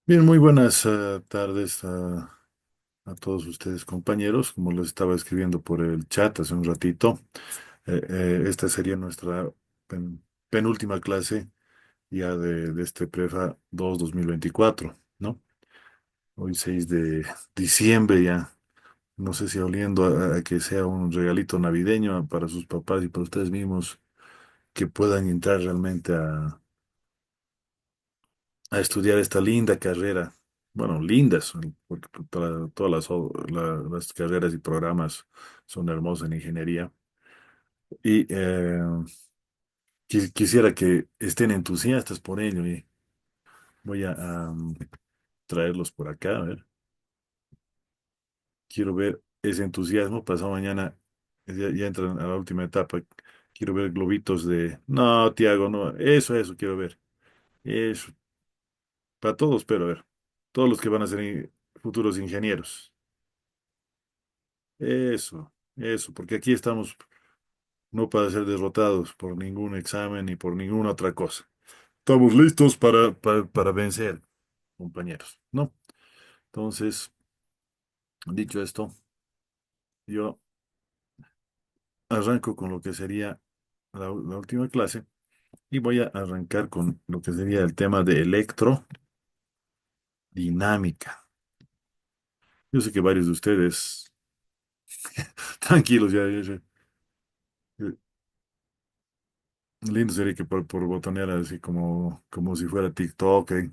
Bien, muy buenas tardes a todos ustedes, compañeros. Como les estaba escribiendo por el chat hace un ratito, esta sería nuestra penúltima clase ya de este Prefa 2024, ¿no? Hoy 6 de diciembre ya. No sé si oliendo a que sea un regalito navideño para sus papás y para ustedes mismos que puedan entrar realmente a estudiar esta linda carrera. Bueno, lindas, porque todas las carreras y programas son hermosos en ingeniería. Y quisiera que estén entusiastas por ello y voy a traerlos por acá. A ver, quiero ver ese entusiasmo. Pasado mañana ya entran a la última etapa. Quiero ver globitos de... No, Tiago, no. Eso quiero ver. Eso. Para todos, pero a ver. Todos los que van a ser futuros ingenieros. Eso, porque aquí estamos no para ser derrotados por ningún examen ni por ninguna otra cosa. Estamos listos para vencer, compañeros, ¿no? Entonces, dicho esto, yo arranco con lo que sería la última clase y voy a arrancar con lo que sería el tema de electrodinámica. Yo sé que varios de ustedes, tranquilos, ya, lindo sería que por botonear así como si fuera TikTok, ¿eh?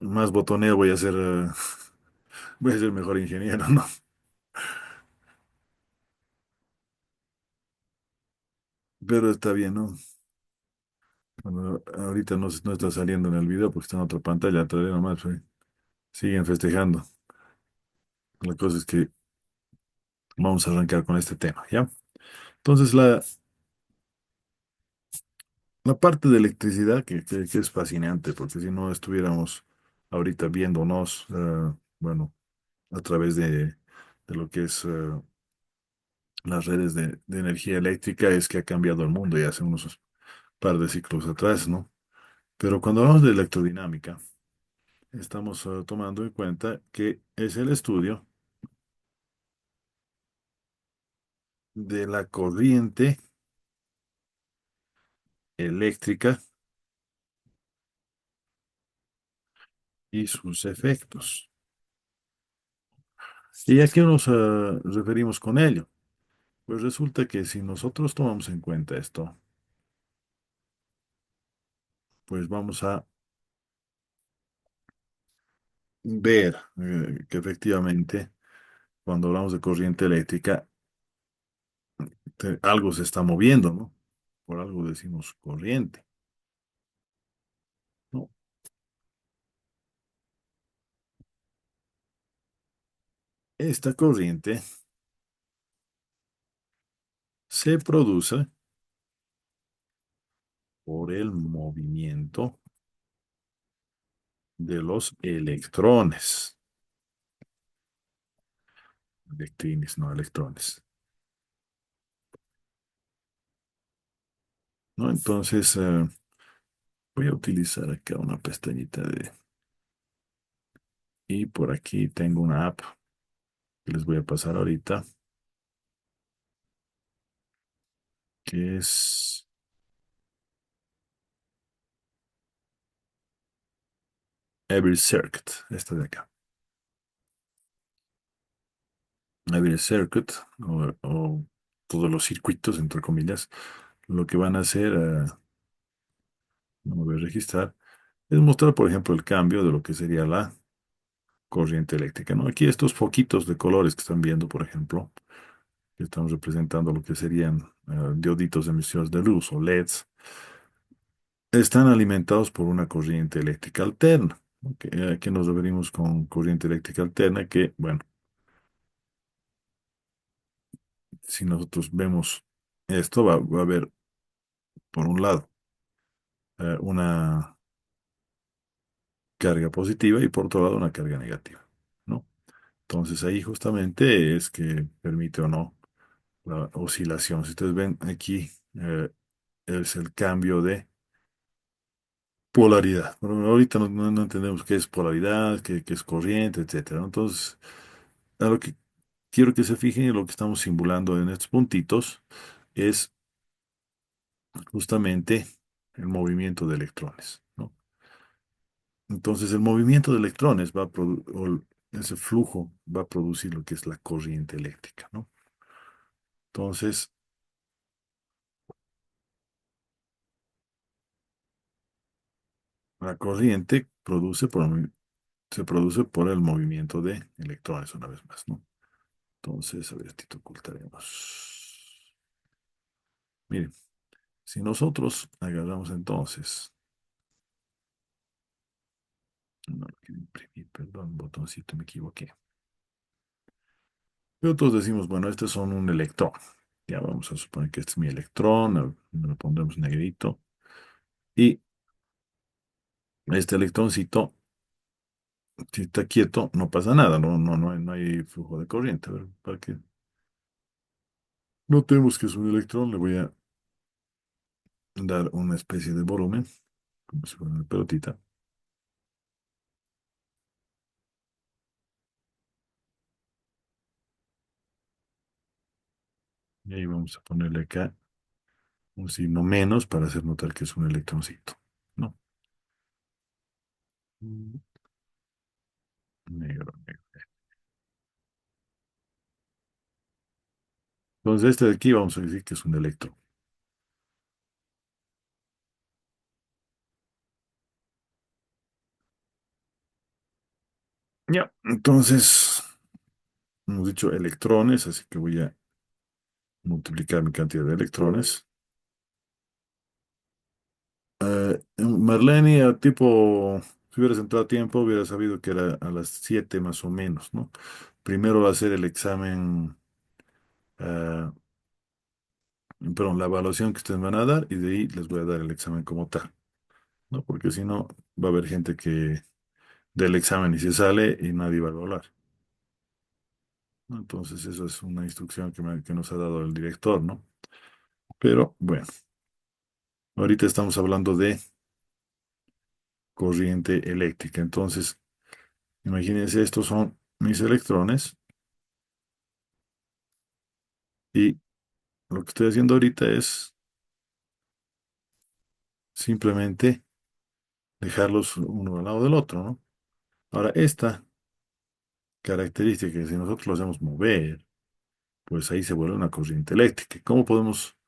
Más botoneo voy a ser, voy a ser mejor ingeniero, ¿no? Pero está bien, ¿no? Bueno, ahorita no está saliendo en el video porque está en otra pantalla, todavía nomás, pues, siguen festejando. La cosa es que vamos a arrancar con este tema, ¿ya? Entonces, la parte de electricidad que es fascinante, porque si no estuviéramos ahorita viéndonos, bueno, a través de lo que es las redes de energía eléctrica, es que ha cambiado el mundo ya hace unos par de ciclos atrás, ¿no? Pero cuando hablamos de electrodinámica, estamos tomando en cuenta que es el estudio de la corriente eléctrica y sus efectos. ¿Y a qué nos referimos con ello? Pues resulta que si nosotros tomamos en cuenta esto, pues vamos a ver que efectivamente cuando hablamos de corriente eléctrica, algo se está moviendo, ¿no? Por algo decimos corriente, ¿no? Esta corriente se produce por el movimiento de los electrones. Electrines, no electrones. ¿No? Entonces, voy a utilizar acá una pestañita de... Y por aquí tengo una app que les voy a pasar ahorita, que es Every Circuit, esta de acá. Every Circuit, o todos los circuitos, entre comillas, lo que van a hacer, no me voy a registrar, es mostrar, por ejemplo, el cambio de lo que sería la corriente eléctrica, ¿no? Aquí estos foquitos de colores que están viendo, por ejemplo, que están representando lo que serían dioditos emisores de luz o LEDs, están alimentados por una corriente eléctrica alterna. ¿Ok? ¿A qué nos referimos con corriente eléctrica alterna? Que, bueno, si nosotros vemos esto, va a haber, por un lado, una carga positiva y por otro lado una carga negativa, ¿no? Entonces ahí justamente es que permite o no la oscilación. Si ustedes ven aquí, es el cambio de polaridad. Bueno, ahorita no entendemos qué es polaridad, qué es corriente, etcétera, ¿no? Entonces, a lo que quiero que se fijen en lo que estamos simulando en estos puntitos es justamente el movimiento de electrones, ¿no? Entonces, el movimiento de electrones ese flujo va a producir lo que es la corriente eléctrica, ¿no? Entonces, la corriente se produce por el movimiento de electrones, una vez más, ¿no? Entonces, a ver, esto ocultaremos. Miren, si nosotros agarramos entonces, no lo quiero imprimir, perdón, botoncito, me equivoqué. Nosotros decimos, bueno, estos son un electrón. Ya vamos a suponer que este es mi electrón, lo pondremos negrito. Y este electroncito, si está quieto, no pasa nada, no hay flujo de corriente. A ver, para que notemos que es un electrón, le voy a dar una especie de volumen, como si fuera una pelotita. Y ahí vamos a ponerle acá un signo menos para hacer notar que es un electroncito, ¿no? Mm. Negro, negro. Entonces, este de aquí vamos a decir que es un electrón. Ya, entonces, hemos dicho electrones, así que voy a multiplicar mi cantidad de electrones. Marlene, tipo, si hubieras entrado a tiempo, hubiera sabido que era a las 7 más o menos, ¿no? Primero va a ser el examen, ah, perdón, la evaluación que ustedes van a dar y de ahí les voy a dar el examen como tal, ¿no? Porque si no, va a haber gente que del examen y se sale y nadie va a evaluar, ¿no? Entonces, eso es una instrucción que nos ha dado el director, ¿no? Pero bueno, ahorita estamos hablando de corriente eléctrica. Entonces, imagínense, estos son mis electrones y lo que estoy haciendo ahorita es simplemente dejarlos uno al lado del otro, ¿no? Ahora, esta característica, que si nosotros lo hacemos mover, pues ahí se vuelve una corriente eléctrica. ¿Cómo podemos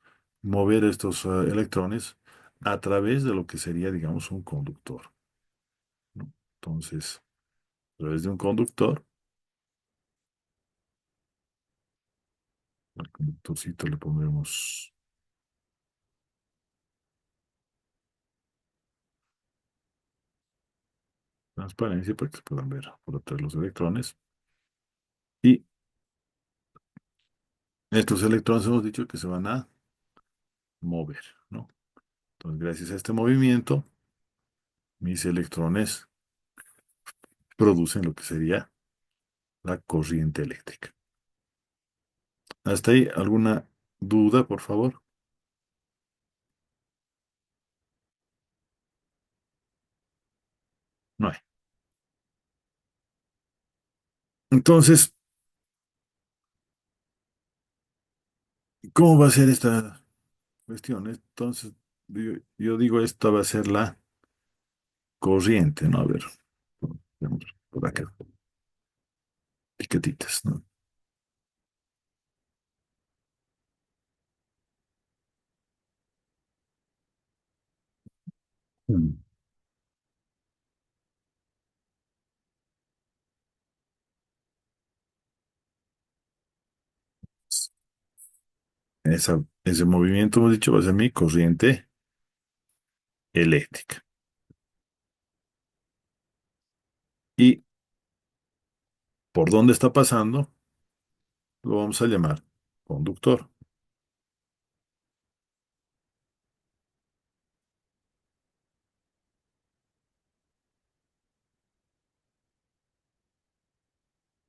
mover estos electrones? A través de lo que sería, digamos, un conductor, ¿no? Entonces, a través de un conductor, al conductorcito le pondremos transparencia para que se puedan ver por atrás los electrones. Y estos electrones hemos dicho que se van a mover, ¿no? Entonces, gracias a este movimiento, mis electrones producen lo que sería la corriente eléctrica. ¿Hasta ahí alguna duda, por favor? No hay. Entonces, ¿cómo va a ser esta cuestión? Entonces, yo digo, esta va a ser la corriente, ¿no? A ver, veamos por acá, etiquetitas, ¿no? Mm. Ese movimiento, hemos dicho, va a ser mi corriente eléctrica. ¿Y por dónde está pasando? Lo vamos a llamar conductor.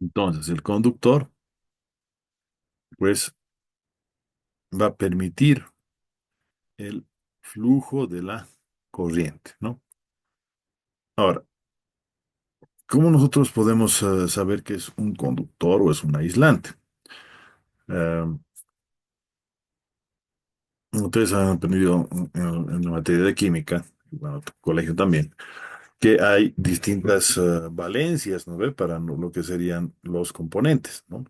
Entonces, el conductor, pues, va a permitir el flujo de la corriente, ¿no? Ahora, ¿cómo nosotros podemos saber que es un conductor o es un aislante? Eh, Ustedes han aprendido en la materia de química, bueno, tu colegio también, que hay distintas valencias, ¿no ve? Para lo que serían los componentes, ¿no?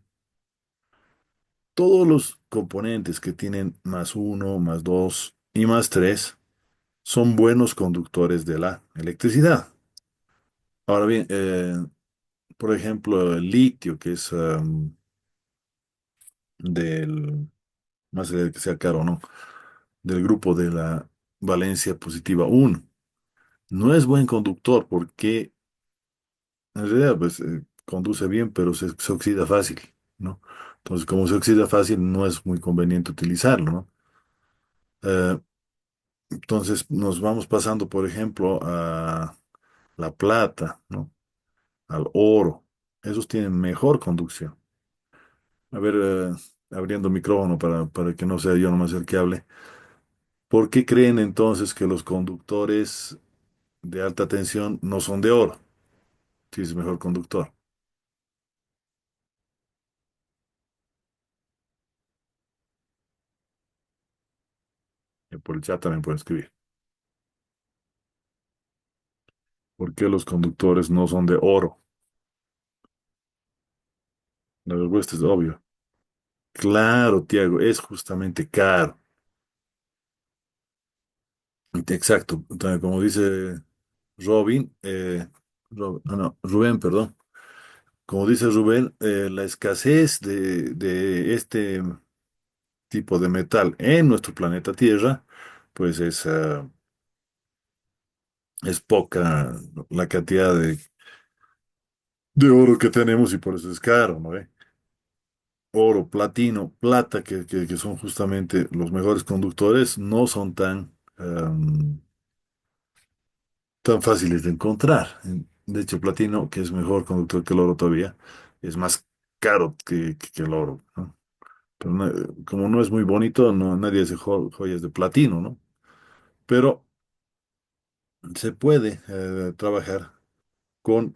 Todos los componentes que tienen más uno, más dos y más tres son buenos conductores de la electricidad. Ahora bien, por ejemplo, el litio, que es del, más allá de que sea caro o no, del grupo de la valencia positiva uno, no es buen conductor porque en realidad pues, conduce bien, pero se oxida fácil, ¿no? Entonces, como se oxida fácil, no es muy conveniente utilizarlo, ¿no? Eh, entonces, nos vamos pasando, por ejemplo, a la plata, ¿no? Al oro. Esos tienen mejor conducción. A ver, abriendo micrófono para que no sea yo nomás el que hable. ¿Por qué creen entonces que los conductores de alta tensión no son de oro? Si es mejor conductor. Por el chat también pueden escribir. ¿Por qué los conductores no son de oro? La respuesta es obvia. Claro, Tiago, es justamente caro. Exacto. Entonces, como dice Robin, Rubén, perdón. Como dice Rubén, la escasez de este tipo de metal en nuestro planeta Tierra, pues es poca la cantidad de oro que tenemos y por eso es caro, ¿no? Oro, platino, plata, que son justamente los mejores conductores, no son tan fáciles de encontrar. De hecho, platino, que es mejor conductor que el oro todavía, es más caro que el oro, ¿no? Pero como no es muy bonito, no, nadie hace joyas de platino, ¿no? Pero se puede trabajar con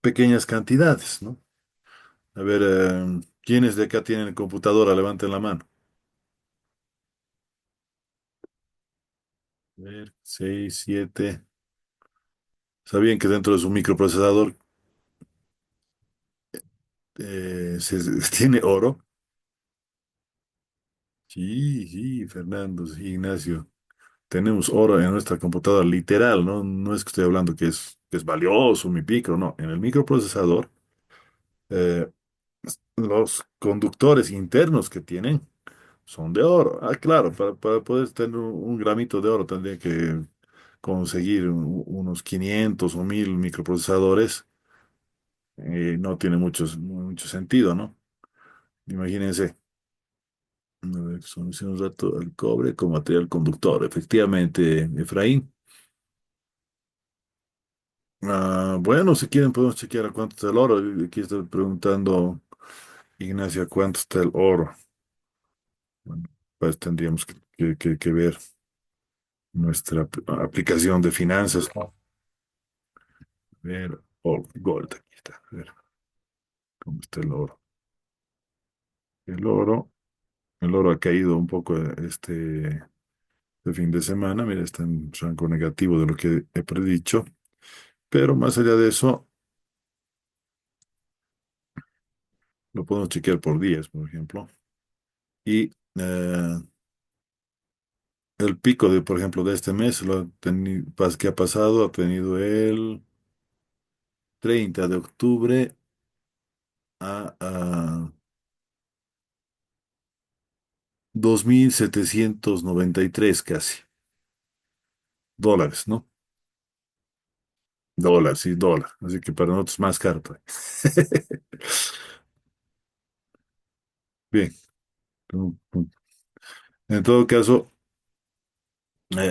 pequeñas cantidades, ¿no? A ver, ¿quiénes de acá tienen computadora? Levanten la mano. A ver, seis, siete. ¿Sabían que dentro de su microprocesador tiene oro? Sí, sí, Fernando, sí, Ignacio. Tenemos oro en nuestra computadora, literal, ¿no? No es que estoy hablando que es valioso mi micro, no. En el microprocesador, eh, los conductores internos que tienen son de oro. Ah, claro, para poder tener un gramito de oro tendría que conseguir unos 500 o 1000 microprocesadores. No tiene mucho sentido, ¿no? Imagínense. A ver, solución un rato el cobre como material conductor. Efectivamente, Efraín. Bueno, si quieren podemos chequear a cuánto está el oro. Aquí está preguntando Ignacio a cuánto está el oro. Bueno, pues tendríamos que ver nuestra aplicación de finanzas. A ver, gold, aquí está. A ver, ¿cómo está el oro? El oro, el oro ha caído un poco este fin de semana. Mira, está en rango negativo de lo que he predicho. Pero más allá de eso, lo podemos chequear por días, por ejemplo. Y el pico por ejemplo, de este mes, que ha pasado, ha tenido el 30 de octubre a 2793 casi, dólares, ¿no? Dólar, sí, dólar. Así que para nosotros más caro todavía. Bien. En todo caso,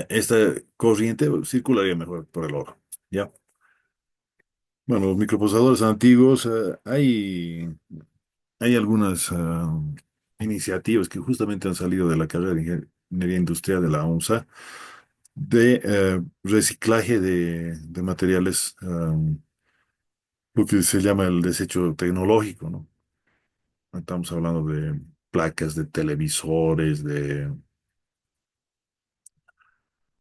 esta corriente circularía mejor por el oro. ¿Ya? Bueno, los microprocesadores antiguos, hay algunas iniciativas que justamente han salido de la carrera de ingeniería industrial de la UNSA, de reciclaje de materiales, lo que se llama el desecho tecnológico, ¿no? Estamos hablando de placas de televisores, de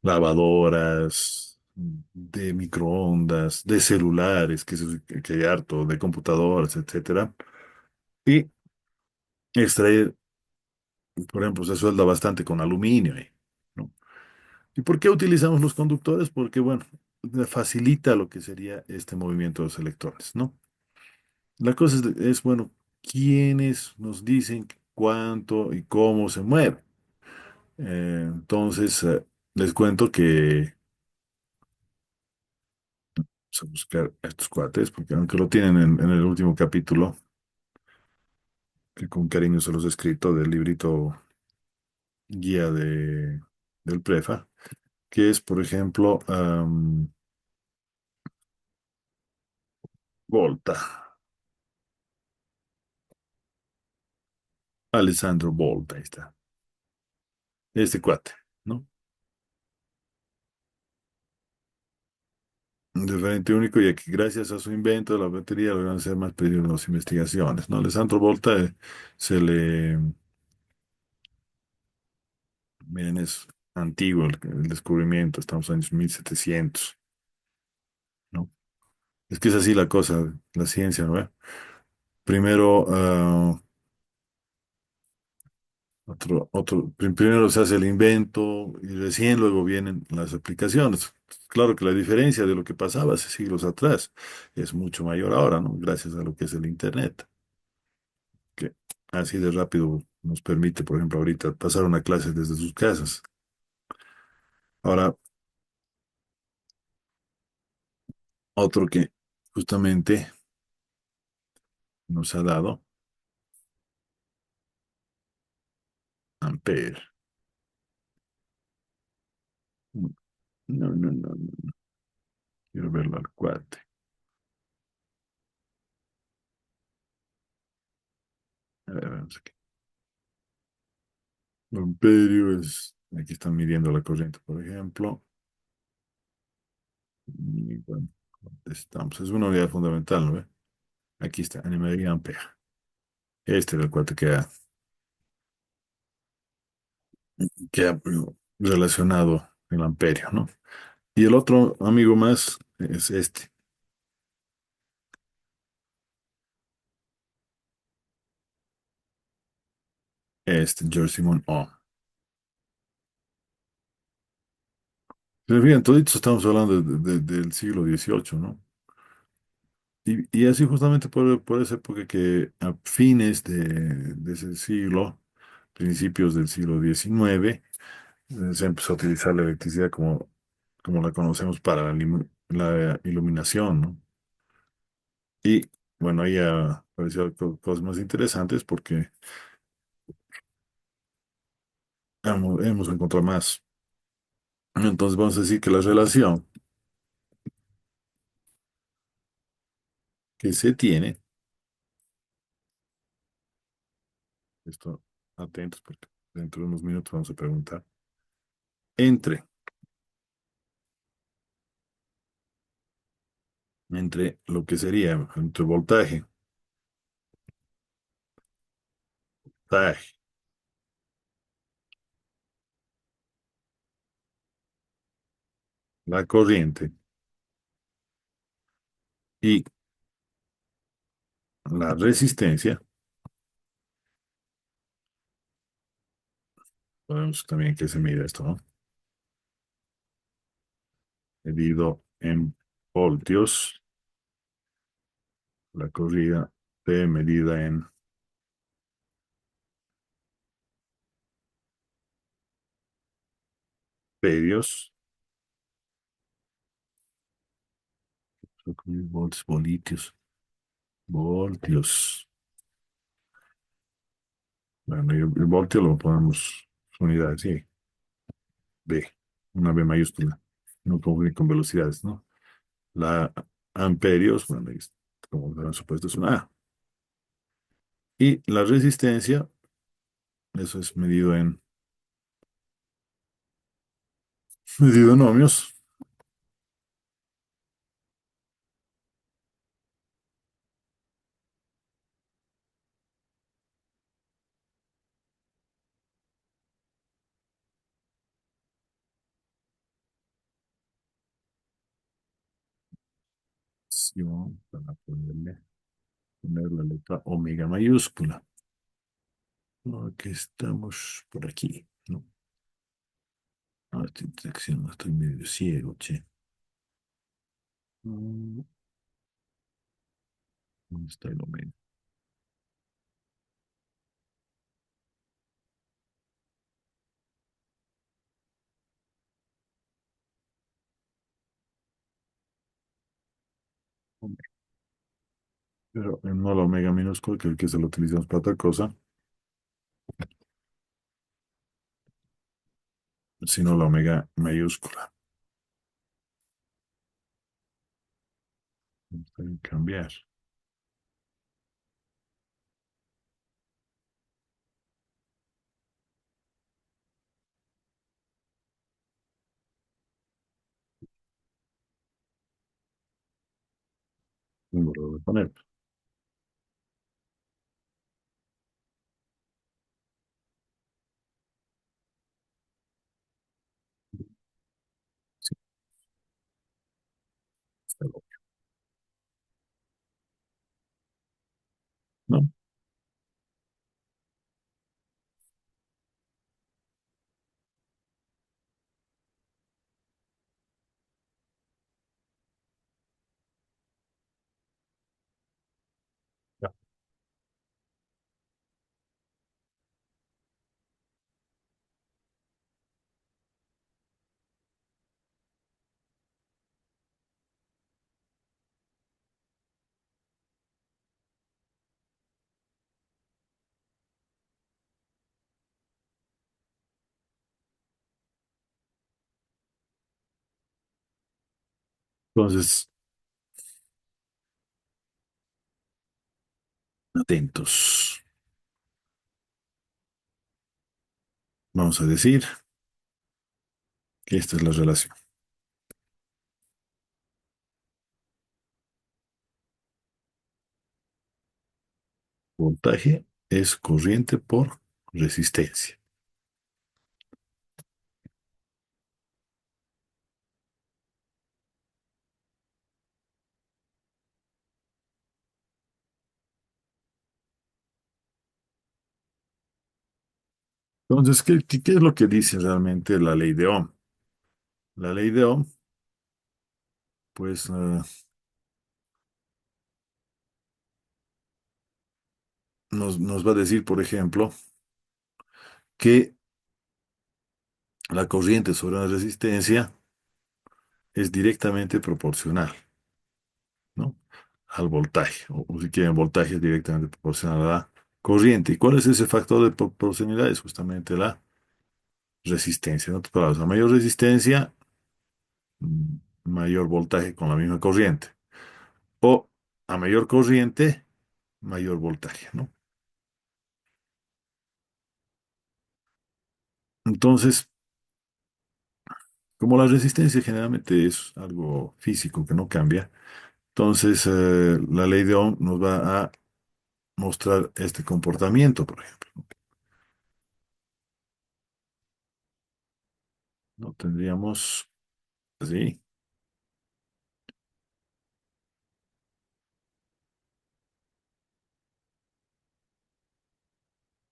lavadoras, de microondas, de celulares, que hay harto, de computadoras, etcétera. Y extraer, por ejemplo, se suelda bastante con aluminio, ¿no? ¿Y por qué utilizamos los conductores? Porque, bueno, facilita lo que sería este movimiento de los electrones, ¿no? La cosa bueno, ¿quiénes nos dicen cuánto y cómo se mueve? Entonces, les cuento que vamos a buscar a estos cuates, porque aunque lo tienen en el último capítulo, que con cariño se los he escrito del librito guía del Prefa, que es, por ejemplo, Volta, Alessandro Volta, ahí está, este cuate, ¿no? Un diferente único, y aquí gracias a su invento de la batería logran hacer más peligrosas investigaciones, ¿no? Alessandro Volta se le, miren, es antiguo el descubrimiento, estamos en los años 1700, ¿no? Es que es así la cosa, la ciencia, ¿no? Primero, primero se hace el invento y recién luego vienen las aplicaciones. Claro que la diferencia de lo que pasaba hace siglos atrás es mucho mayor ahora, ¿no? Gracias a lo que es el Internet, que así de rápido nos permite, por ejemplo, ahorita pasar una clase desde sus casas. Ahora, otro que justamente nos ha dado, Ampere. No, no. Quiero verlo al cuate. A ver, vamos aquí. Amperio es, aquí están midiendo la corriente, por ejemplo. Y bueno, estamos. Es una unidad fundamental, ¿no ve? Aquí está, en medio ampere. Este era el cuate que ha relacionado el amperio, ¿no? Y el otro amigo más es George Simon Ohm. Pero bien, toditos estamos hablando del siglo XVIII, ¿no? Y así justamente por esa época que a fines de ese siglo, principios del siglo XIX, se empezó a utilizar la electricidad como la conocemos para la iluminación, ¿no? Y bueno, ahí aparecieron cosas más interesantes porque hemos encontrado más. Entonces vamos a decir que la relación que se tiene, esto atentos porque dentro de unos minutos vamos a preguntar, entre, entre lo que sería entre voltaje, voltaje, la corriente y la resistencia, podemos también que se mide esto, ¿no? Medido en voltios, la corrida de medida en radios, volts, voltios. Bueno, y el voltio lo ponemos su unidad, sí, B, una B mayúscula, no confundir con velocidades, ¿no? La amperios, bueno, como habrán supuesto, es una A. Y la resistencia, eso es medido en Medidonomios. Para poner la letra omega mayúscula. Ok, estamos por aquí, ¿no? Ah, esta intersección, estoy medio ciego, che. Mm, ¿Dónde está el omega? Pero no la omega minúscula, que se lo utilizamos para otra cosa, sino la omega mayúscula. Vamos a cambiar. Número de poner. Sí, está bien. ¿No? Ya. Entonces, atentos. Vamos a decir que esta es la relación. Voltaje es corriente por resistencia. Entonces, ¿qué es lo que dice realmente la ley de Ohm? La ley de Ohm, pues, nos va a decir, por ejemplo, que la corriente sobre una resistencia es directamente proporcional, ¿no? Al voltaje, o si quieren, voltaje es directamente proporcional a la corriente. ¿Y cuál es ese factor de proporcionalidad? Es justamente la resistencia. En otras palabras, a mayor resistencia, mayor voltaje con la misma corriente. O a mayor corriente, mayor voltaje, ¿no? Entonces, como la resistencia generalmente es algo físico que no cambia, entonces la ley de Ohm nos va a mostrar este comportamiento, por ejemplo. ¿No? Tendríamos así.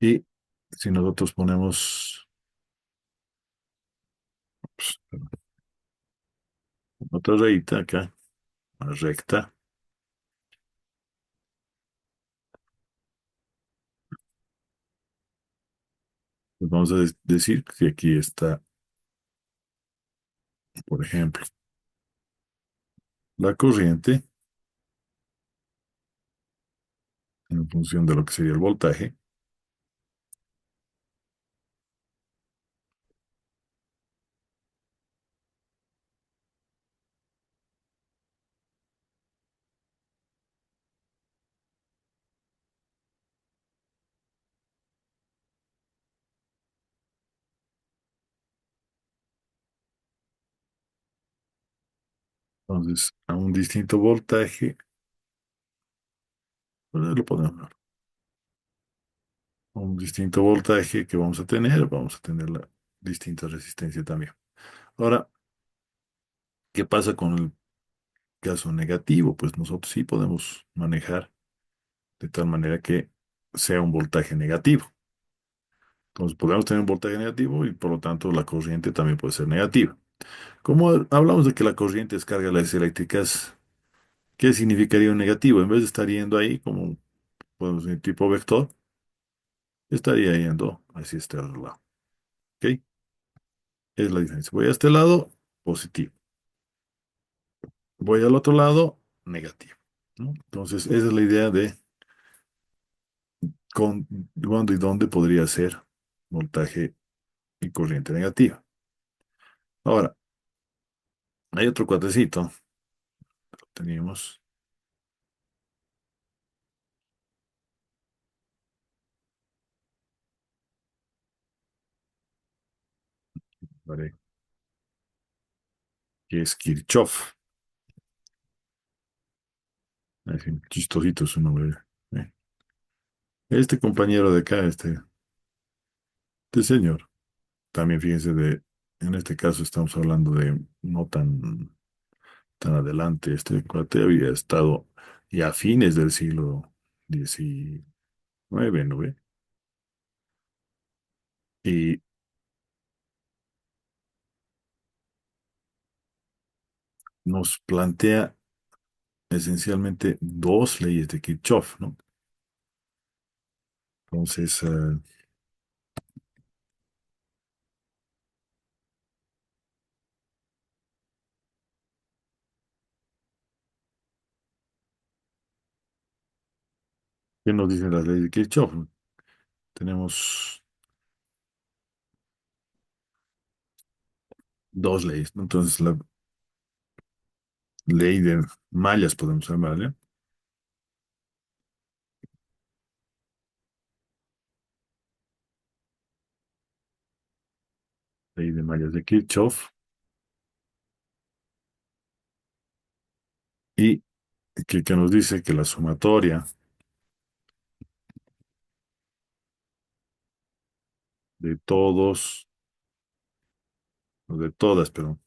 Y si nosotros ponemos pues, otra rayita acá, una recta, pues vamos a decir que aquí está, por ejemplo, la corriente en función de lo que sería el voltaje. Entonces, a un distinto voltaje, lo podemos ver. A un distinto voltaje que vamos a tener la distinta resistencia también. Ahora, ¿qué pasa con el caso negativo? Pues nosotros sí podemos manejar de tal manera que sea un voltaje negativo. Entonces, podemos tener un voltaje negativo y por lo tanto la corriente también puede ser negativa. Como hablamos de que la corriente descarga las eléctricas, ¿qué significaría un negativo? En vez de estar yendo ahí como podemos decir tipo vector, estaría yendo hacia este otro lado. ¿Ok? Es la diferencia. Voy a este lado, positivo. Voy al otro lado, negativo. ¿No? Entonces, esa es la idea de cuándo y dónde podría ser voltaje y corriente negativa. Ahora, hay otro cuatecito. Teníamos, vale, que es Kirchhoff. Es chistosito su nombre. ¿Eh? Este compañero de acá, este señor, también fíjense en este caso estamos hablando de no tan adelante. Este cuate había estado ya a fines del siglo XIX, ¿no ve? Y nos plantea esencialmente dos leyes de Kirchhoff, ¿no? Entonces, ¿qué nos dicen las leyes de Kirchhoff? Tenemos dos leyes, ¿no? Entonces, la ley de mallas, podemos llamarle, ley de mallas de Kirchhoff, y que nos dice que la sumatoria de todos, o de todas, pero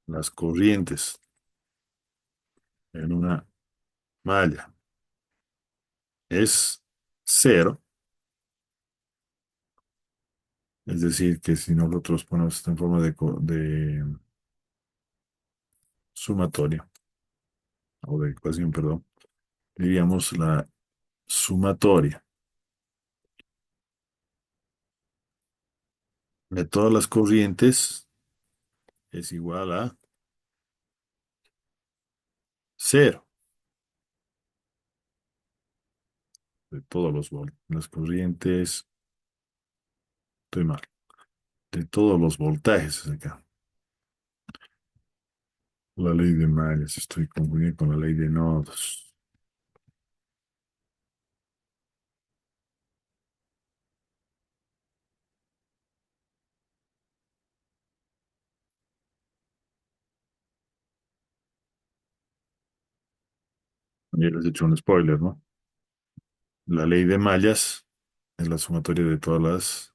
las corrientes en una malla es cero, es decir, que si nosotros ponemos esto en forma de sumatoria, o de ecuación, perdón, diríamos la sumatoria de todas las corrientes es igual a cero, de todos las corrientes, estoy mal, de todos los voltajes es acá. La ley de mallas, estoy confundiendo con la ley de nodos. Ya les he hecho un spoiler, ¿no? La ley de mallas es la sumatoria de todas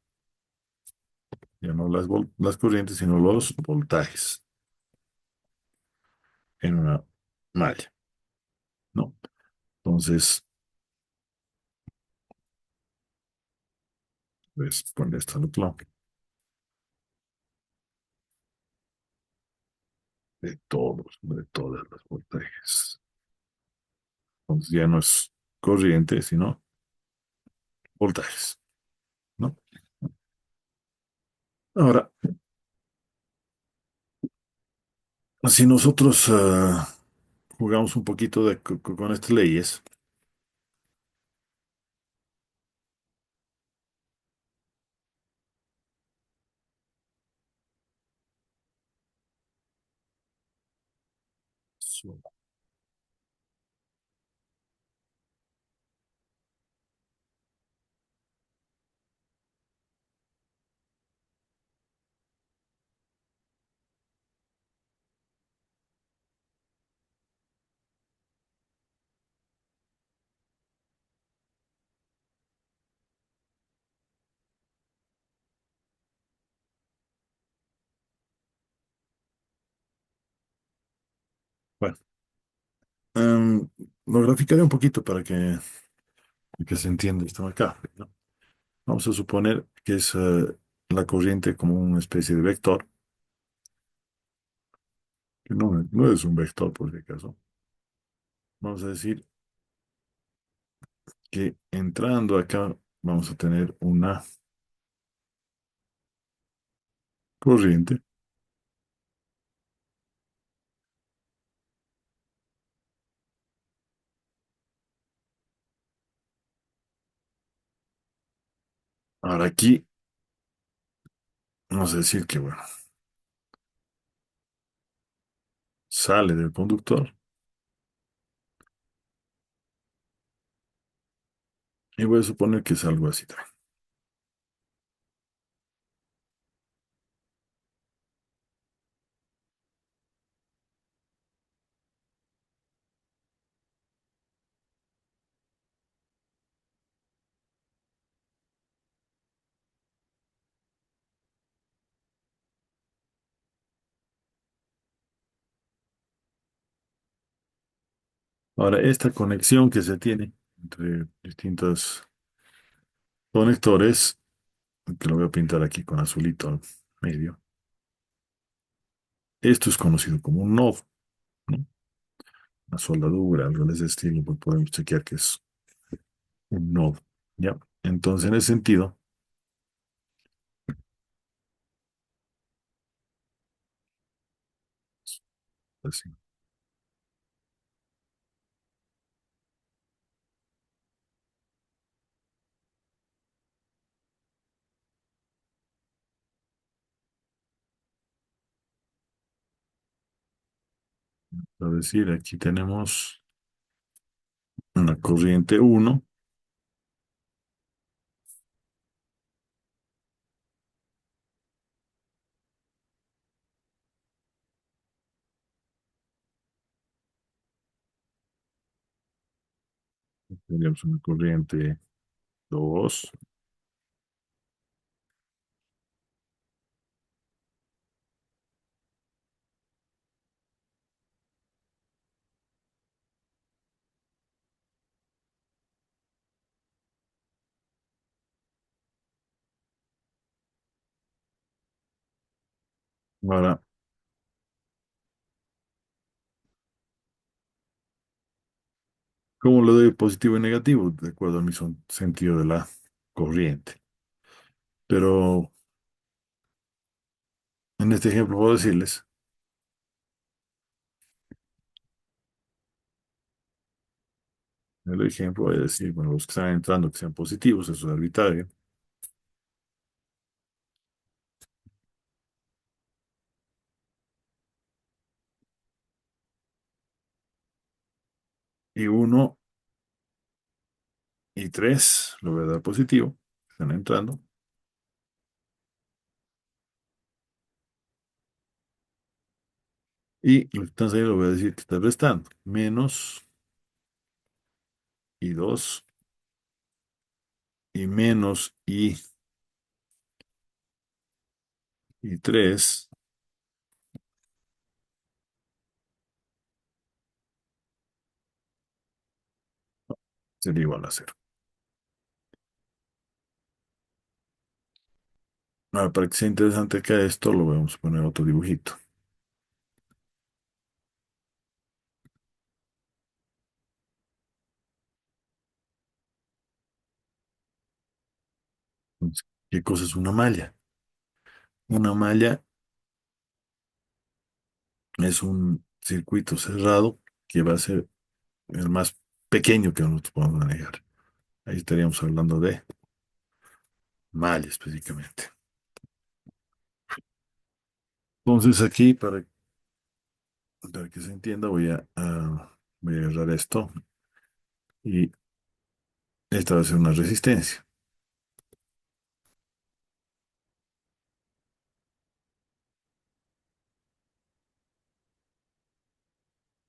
ya no las corrientes, sino los voltajes en una malla, ¿no? Entonces, pues poner esto al otro lado, de todas las voltajes. Entonces ya no es corriente, sino voltajes, ¿no? Ahora, si nosotros jugamos un poquito con estas leyes, Bueno, lo graficaré un poquito para que se entienda esto acá, ¿no? Vamos a suponer que es la corriente como una especie de vector, que no es un vector por si acaso. Vamos a decir que entrando acá vamos a tener una corriente. Ahora aquí vamos a decir que, bueno, sale del conductor y voy a suponer que es algo así también. Ahora, esta conexión que se tiene entre distintos conectores, que lo voy a pintar aquí con azulito al medio, esto es conocido como un nodo, ¿no? Una soldadura, algo de ese estilo, pues podemos chequear que es un nodo, ¿ya? Entonces, en ese sentido, así, es decir, aquí tenemos una corriente uno, tenemos una corriente 2. Ahora, ¿cómo le doy positivo y negativo? De acuerdo a mi sentido de la corriente. Pero en este ejemplo puedo decirles, en el ejemplo voy a decir, bueno, los que están entrando que sean positivos, eso es arbitrario, y uno y 3 lo voy a dar positivo, están entrando, y los que están saliendo lo voy a decir que está restando, menos y 2 y menos y 3 sería igual a cero. Ahora, para que sea interesante acá esto, lo vamos a poner otro dibujito. Entonces, ¿qué cosa es una malla? Una malla es un circuito cerrado que va a ser el más pequeño que nosotros podemos manejar. Ahí estaríamos hablando de malla específicamente. Entonces aquí, para que se entienda, voy a agarrar esto y esta va a ser una resistencia.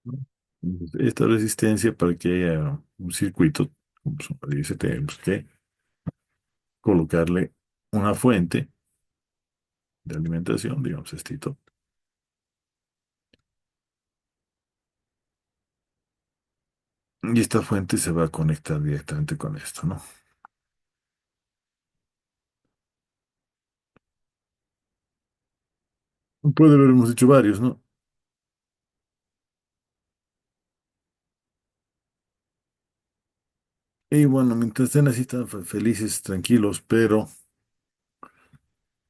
¿No? Entonces, esta resistencia, para que haya un circuito, como su nombre dice, tenemos que colocarle una fuente de alimentación, digamos, estito, Y esta fuente se va a conectar directamente con esto, ¿no? Puede haber, hemos hecho varios, ¿no? Y bueno, mientras estén así, están felices, tranquilos, pero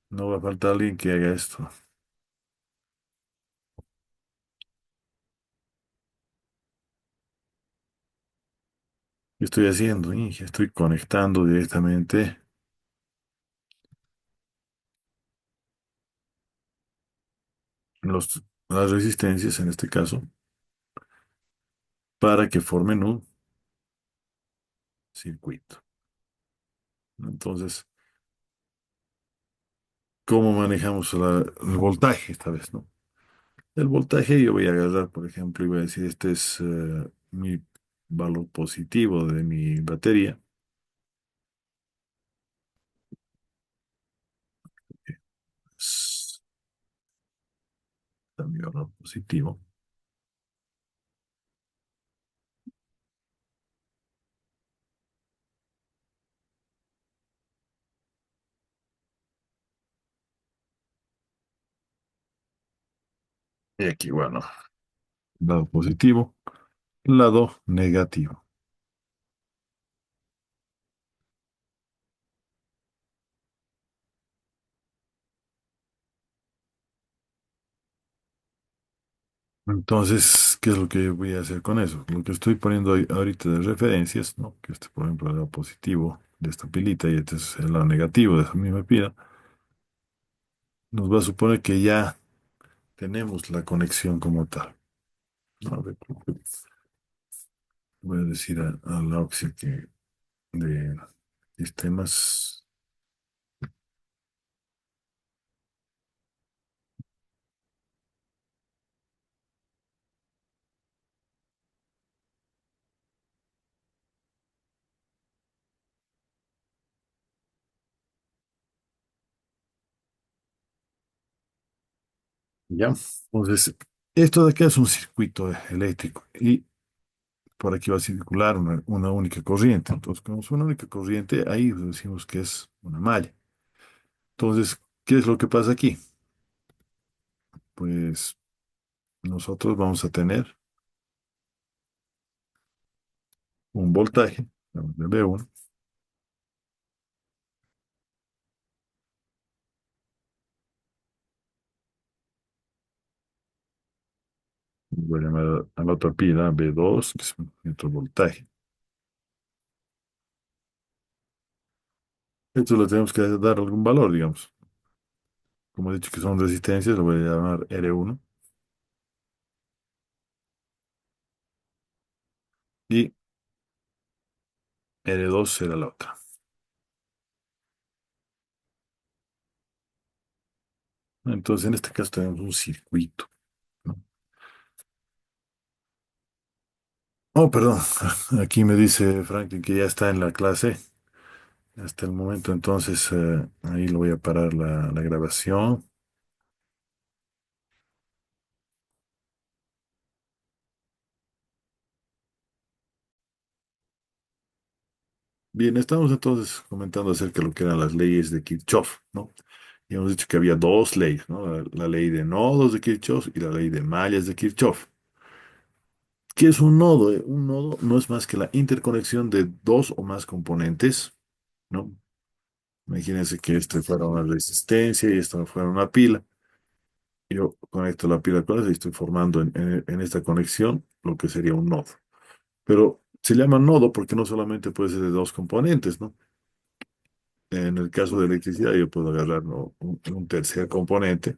no va a faltar alguien que haga esto. ¿Qué estoy haciendo? Y estoy conectando directamente las resistencias, en este caso, para que formen un circuito. Entonces, ¿cómo manejamos el voltaje esta vez, no? El voltaje yo voy a agarrar, por ejemplo, y voy a decir, este es mi valor positivo de mi batería. Es mi valor positivo. Y aquí, bueno, lado positivo, lado negativo. Entonces, ¿qué es lo que voy a hacer con eso? Lo que estoy poniendo ahorita de referencias, ¿no? Que este, por ejemplo, el lado positivo de esta pilita y este es el lado negativo de esa misma pila, nos va a suponer que ya tenemos la conexión como tal. A ver, voy a decir a la Oxy que de sistemas, ¿ya? Entonces, esto de acá es un circuito eléctrico y por aquí va a circular una única corriente. Entonces, como es una única corriente, ahí decimos que es una malla. Entonces, ¿qué es lo que pasa aquí? Pues nosotros vamos a tener un voltaje, de B1, voy a llamar a la otra pila B2, que es otro voltaje. Esto le tenemos que dar algún valor, digamos. Como he dicho que son resistencias, lo voy a llamar R1 y R2 será la otra. Entonces, en este caso tenemos un circuito, ¿no? Oh, perdón. Aquí me dice Franklin que ya está en la clase hasta el momento. Entonces, ahí lo voy a parar la grabación. Bien, estamos entonces comentando acerca de lo que eran las leyes de Kirchhoff, ¿no? Y hemos dicho que había dos leyes, ¿no? La ley de nodos de Kirchhoff y la ley de mallas de Kirchhoff. ¿Qué es un nodo? Un nodo no es más que la interconexión de dos o más componentes, ¿no? Imagínense que este fuera una resistencia y esto fuera una pila. Yo conecto la pila con eso y estoy formando en esta conexión lo que sería un nodo. Pero se llama nodo porque no solamente puede ser de dos componentes, ¿no? En el caso de electricidad, yo puedo agarrar, ¿no? un tercer componente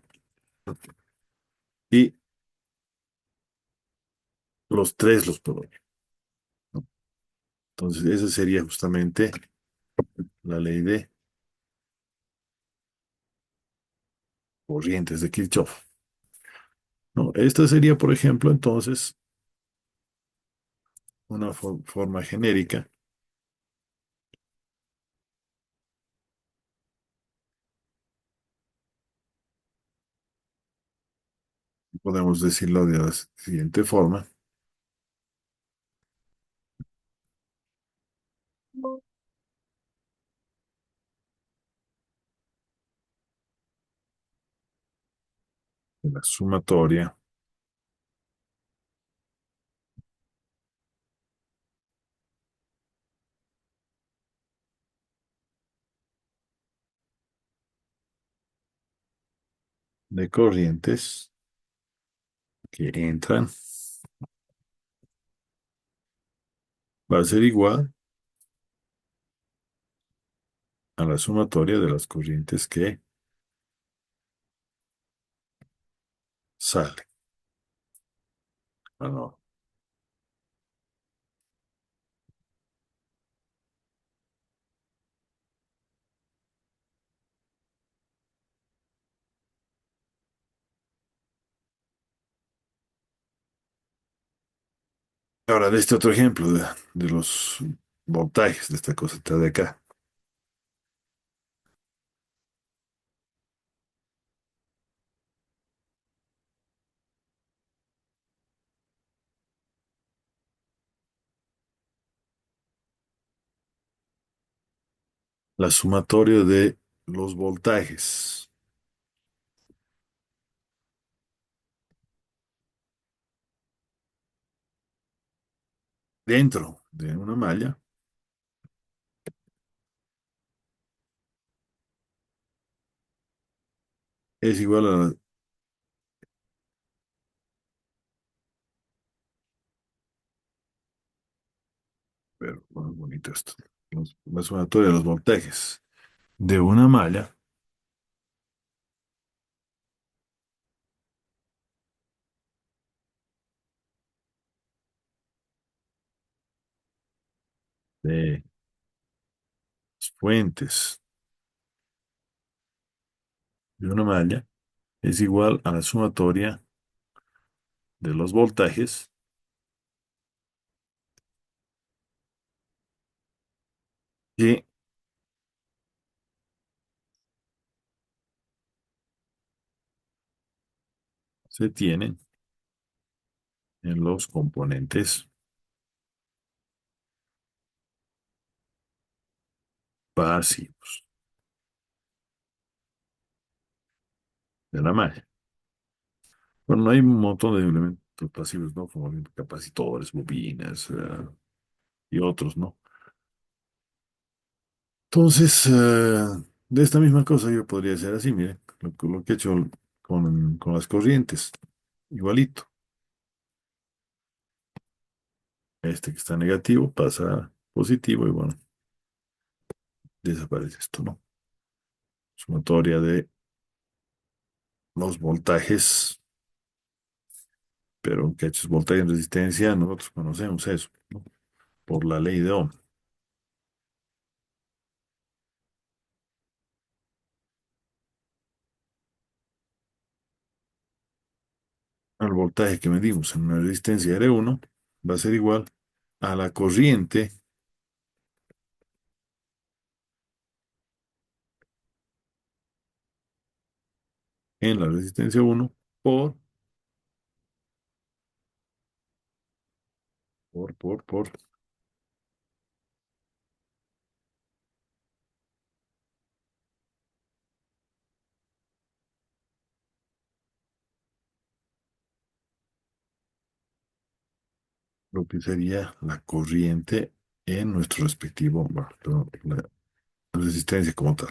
y los tres los puedo unir, ¿no? Entonces, esa sería justamente la ley de corrientes de Kirchhoff, ¿no? Esta sería, por ejemplo, entonces, una forma genérica. Podemos decirlo de la siguiente forma. sumatoria de corrientes que entran va a ser igual a la sumatoria de las corrientes que salen. Ah, no. Ahora, de este otro ejemplo de los voltajes de esta cosita de acá. La sumatoria de los voltajes dentro de una malla es igual a, pero bueno, bonito esto, la sumatoria de los voltajes de una malla de las fuentes de una malla es igual a la sumatoria de los voltajes que se tienen en los componentes pasivos de la malla. Bueno, hay un montón de elementos pasivos, ¿no? Como capacitores, bobinas, y otros, ¿no? Entonces, de esta misma cosa yo podría hacer así, mire, lo que he hecho con las corrientes, igualito. Este que está negativo pasa a positivo y bueno, desaparece esto, ¿no? Sumatoria de los voltajes, pero que es voltaje en resistencia, nosotros conocemos eso, ¿no? Por la ley de Ohm. El voltaje que medimos en una resistencia R1 va a ser igual a la corriente en la resistencia 1 por, por lo que sería la corriente en nuestro respectivo, bueno, perdón, la resistencia como tal.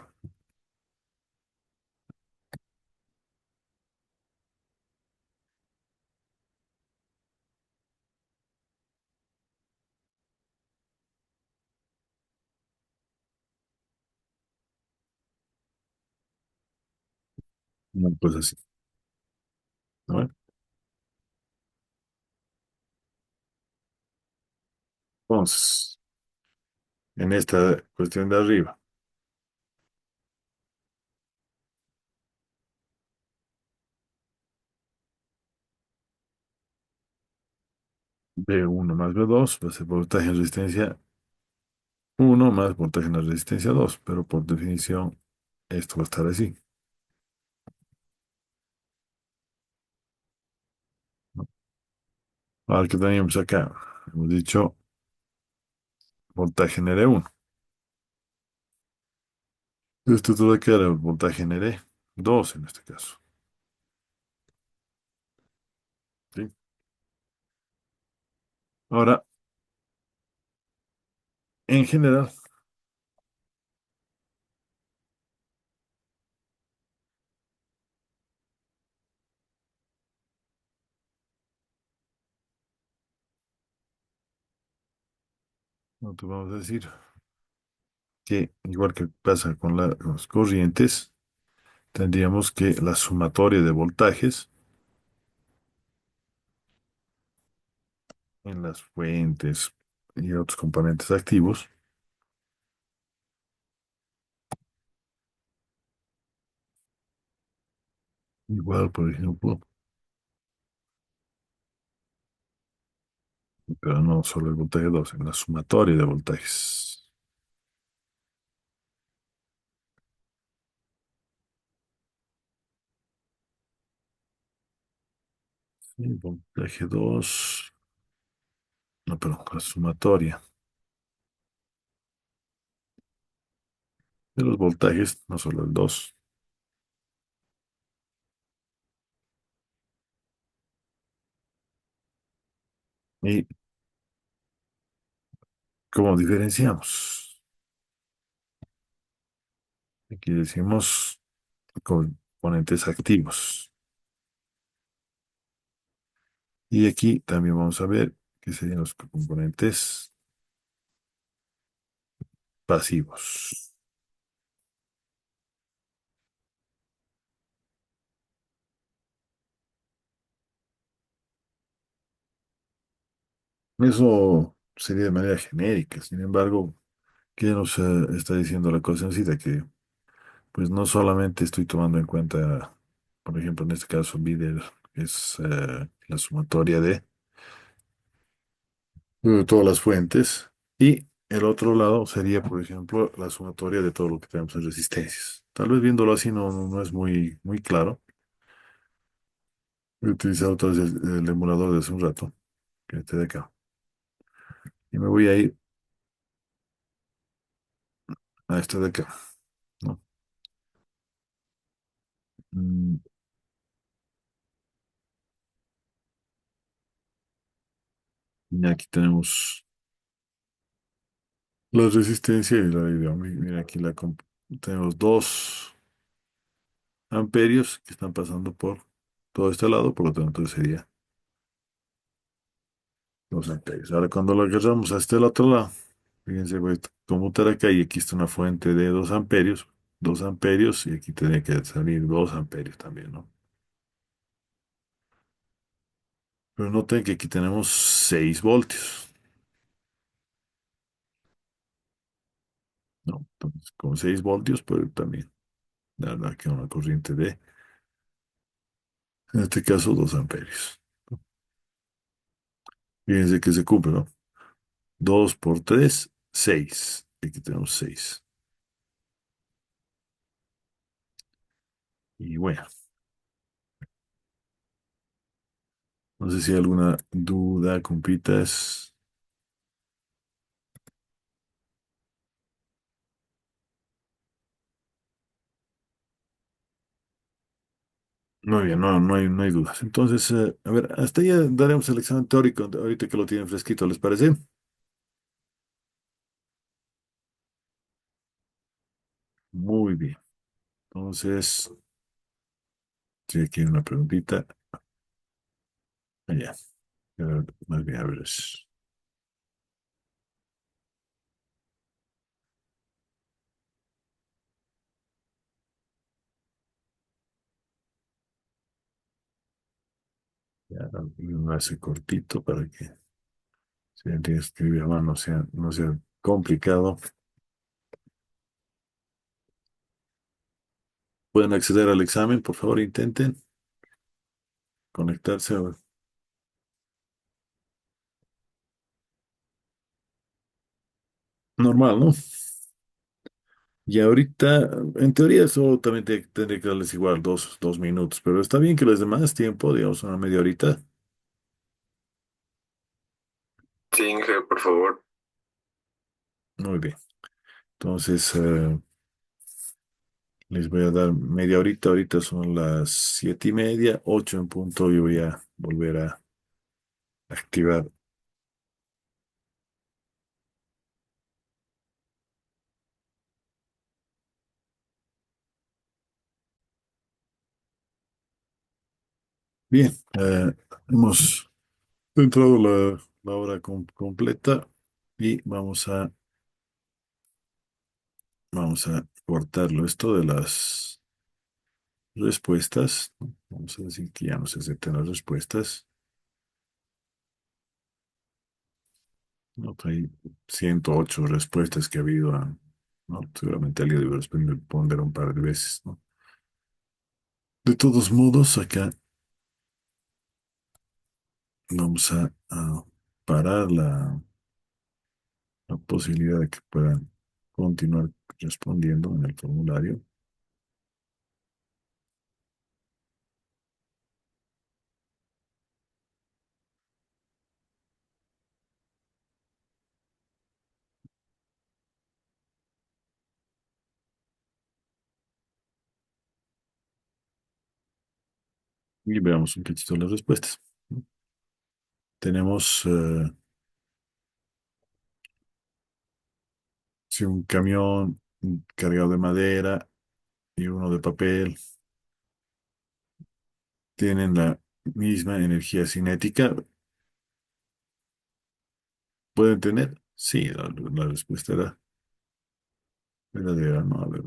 Una cosa así, ¿no? Entonces, en esta cuestión de arriba, B1 más B2 va a ser voltaje en resistencia 1 más voltaje en la resistencia 2, pero por definición esto va a estar así, ¿no? Ahora que teníamos acá, hemos dicho voltaje en R1. Esto todo que era el voltaje en R2 en este caso. Ahora, en general, no te vamos a decir que, igual que pasa con las corrientes, tendríamos que la sumatoria de voltajes en las fuentes y otros componentes activos, igual, por ejemplo, pero no solo el voltaje 2, en la sumatoria de voltajes. Sí, voltaje 2, no, perdón, la sumatoria de los voltajes, no solo el 2. ¿Y cómo diferenciamos? Aquí decimos componentes activos. Y aquí también vamos a ver qué serían los componentes pasivos. Eso sería de manera genérica. Sin embargo, ¿qué nos está diciendo la cuestioncita? Que pues no solamente estoy tomando en cuenta, por ejemplo, en este caso, Bider, que es la sumatoria de todas las fuentes, y el otro lado sería, por ejemplo, la sumatoria de todo lo que tenemos en resistencias. Tal vez viéndolo así no es muy claro. Voy a utilizar otra vez el emulador de hace un rato, que este de acá. Y me voy a ir a este de acá, ¿no? Mm, y aquí tenemos la resistencia y la idea. Mira, aquí tenemos 2 amperios que están pasando por todo este lado, por lo tanto sería 2 amperios. Ahora, cuando lo agarramos hasta el otro lado, fíjense, voy a conmutar acá y aquí está una fuente de 2 amperios, 2 amperios, y aquí tendría que salir 2 amperios también, ¿no? Pero noten que aquí tenemos 6 voltios, ¿no? Entonces, con 6 voltios, pues también dar que una corriente de, en este caso, 2 amperios. Fíjense que se cumple, ¿no? 2 por 3, 6. Aquí tenemos 6. Y bueno, no sé si hay alguna duda, compitas. Muy bien, no hay dudas. Entonces, a ver, hasta ya daremos el examen teórico, ahorita que lo tienen fresquito, ¿les parece? Muy bien. Entonces, si aquí hay una preguntita, allá. A ver, más bien, a ver. Ya, lo hace cortito para que si alguien tiene que escribir a mano no sea complicado. Pueden acceder al examen, por favor, intenten conectarse. Normal, ¿no? Y ahorita, en teoría, eso también tendría que darles igual 2 minutos, pero está bien que les dé más tiempo, digamos, una media horita. Sí, Inge, por favor. Muy bien. Entonces, les voy a dar media horita. Ahorita son las 7:30, 8 en punto. Yo voy a volver a activar Bien, hemos entrado la hora completa y vamos a cortarlo esto de las respuestas, ¿no? Vamos a decir que ya no se aceptan las respuestas. ¿No? Hay 108 respuestas que ha habido, ¿no? Seguramente alguien debe responder un par de veces, ¿no? De todos modos, acá vamos a parar la posibilidad de que puedan continuar respondiendo en el formulario. Y veamos un cachito las respuestas. Tenemos sí, un camión cargado de madera y uno de papel. Tienen la misma energía cinética. ¿Pueden tener? Sí, la respuesta era verdadera, ¿no? A ver.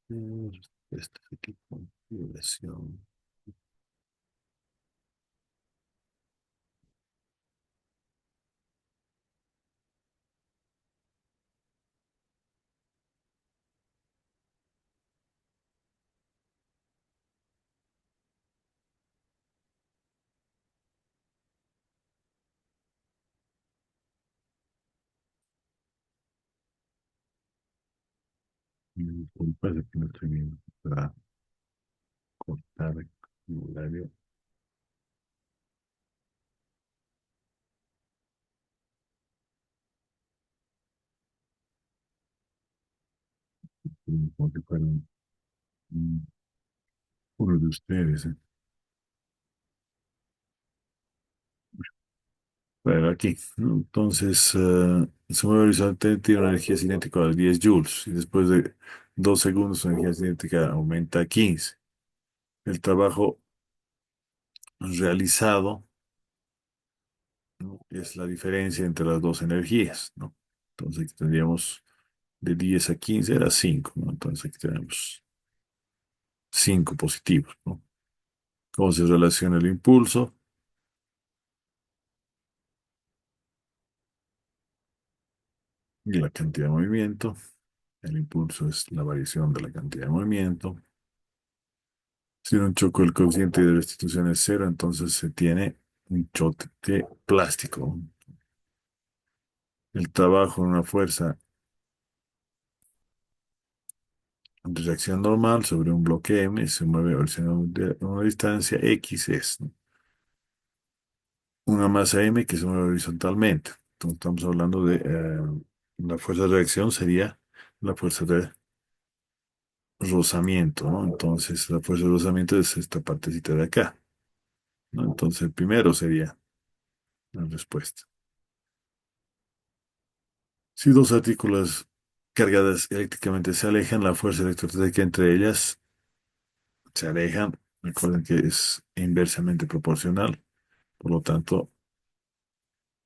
Respuestas aquí, configuración. Disculpa, es que no estoy viendo para cortar el formulario. Como que fuera uno de ustedes. Bueno, aquí, ¿no? Entonces, su medio horizonte tiene una energía cinética de 10 joules y después de 2 segundos su energía cinética aumenta a 15. El trabajo realizado, ¿no? Es la diferencia entre las dos energías, ¿no? Entonces aquí tendríamos de 10 a 15 era 5, ¿no? Entonces aquí tenemos 5 positivos, ¿no? ¿Cómo se relaciona el impulso y la cantidad de movimiento? El impulso es la variación de la cantidad de movimiento. Si un choque el coeficiente de restitución es cero, entonces se tiene un choque plástico. El trabajo en una fuerza de reacción normal sobre un bloque M se mueve a una distancia X es, ¿no? Una masa M que se mueve horizontalmente. Entonces estamos hablando de la fuerza de reacción sería la fuerza de rozamiento, ¿no? Entonces la fuerza de rozamiento es esta partecita de acá, ¿no? Entonces el primero sería la respuesta. Si dos partículas cargadas eléctricamente se alejan, la fuerza electrostática entre ellas se alejan. Recuerden que es inversamente proporcional. Por lo tanto,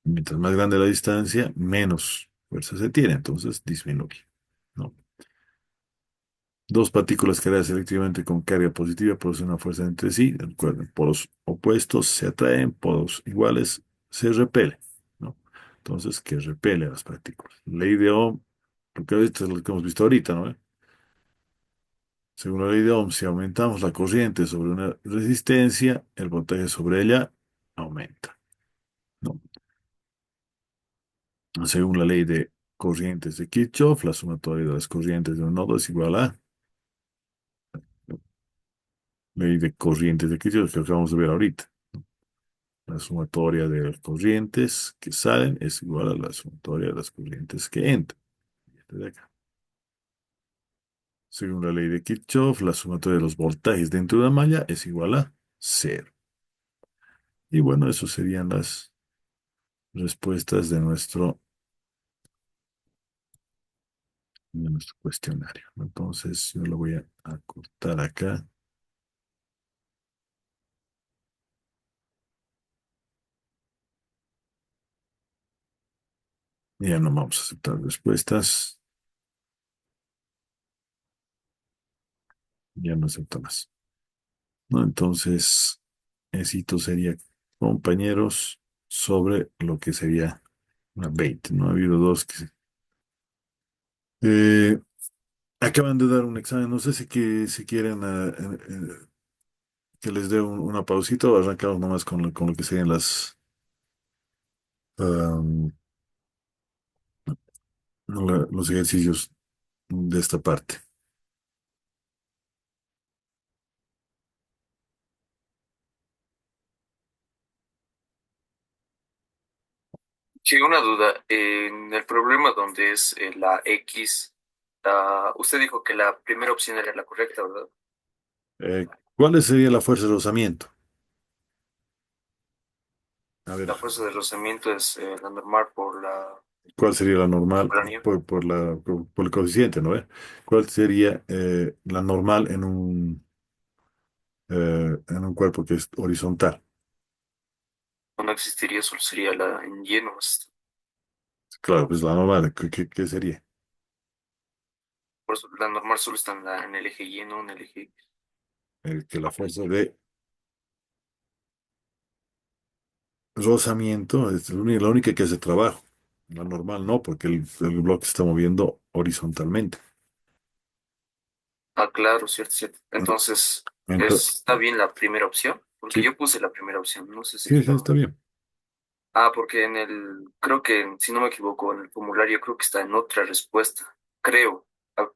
mientras más grande la distancia, menos fuerza se tiene. Entonces disminuye, ¿no? Dos partículas cargadas eléctricamente con carga positiva producen una fuerza entre sí. Recuerden, polos opuestos se atraen, polos iguales se repelen, ¿no? Entonces, ¿qué repele a las partículas? Ley de Ohm, porque esto es lo que hemos visto ahorita, ¿no? Según la ley de Ohm, si aumentamos la corriente sobre una resistencia, el voltaje sobre ella aumenta, ¿no? Según la ley de corrientes de Kirchhoff, la sumatoria de las corrientes de un nodo es igual a ley de corrientes de Kirchhoff que acabamos de ver ahorita. La sumatoria de las corrientes que salen es igual a la sumatoria de las corrientes que entran. Este de acá. Según la ley de Kirchhoff, la sumatoria de los voltajes dentro de una malla es igual a cero. Y bueno, eso serían las respuestas de nuestro cuestionario. Entonces, yo lo voy a cortar acá. Ya no vamos a aceptar respuestas. Ya no acepta más. ¿No? Entonces, éxito sería compañeros sobre lo que sería una 20. ¿No? Ha habido dos que eh, acaban de dar un examen. No sé si quieren que les dé una pausita o arrancamos nomás con lo que serían am, los ejercicios de esta parte. Sí, una duda. En el problema donde es la X, usted dijo que la primera opción era la correcta, ¿verdad? ¿Cuál sería la fuerza de rozamiento? A ver, La fuerza de rozamiento es la normal ¿cuál sería la normal por la unión. por el coeficiente, ¿no? ¿Cuál sería la normal en un cuerpo que es horizontal? No existiría, solo sería la en lleno. Claro, pues la normal, ¿qué sería? Por eso la normal solo está en el eje Y, no en el eje X. Que la fuerza de rozamiento es la única que hace trabajo. La normal no, porque el bloque se está moviendo horizontalmente. Ah, claro, cierto, cierto. Entonces, Entonces, ¿está bien la primera opción? Porque sí, yo puse la primera opción, no sé si sí, sí, estaba. está bien. Porque creo que, si no me equivoco, en el formulario creo que está en otra respuesta. Creo. Ah,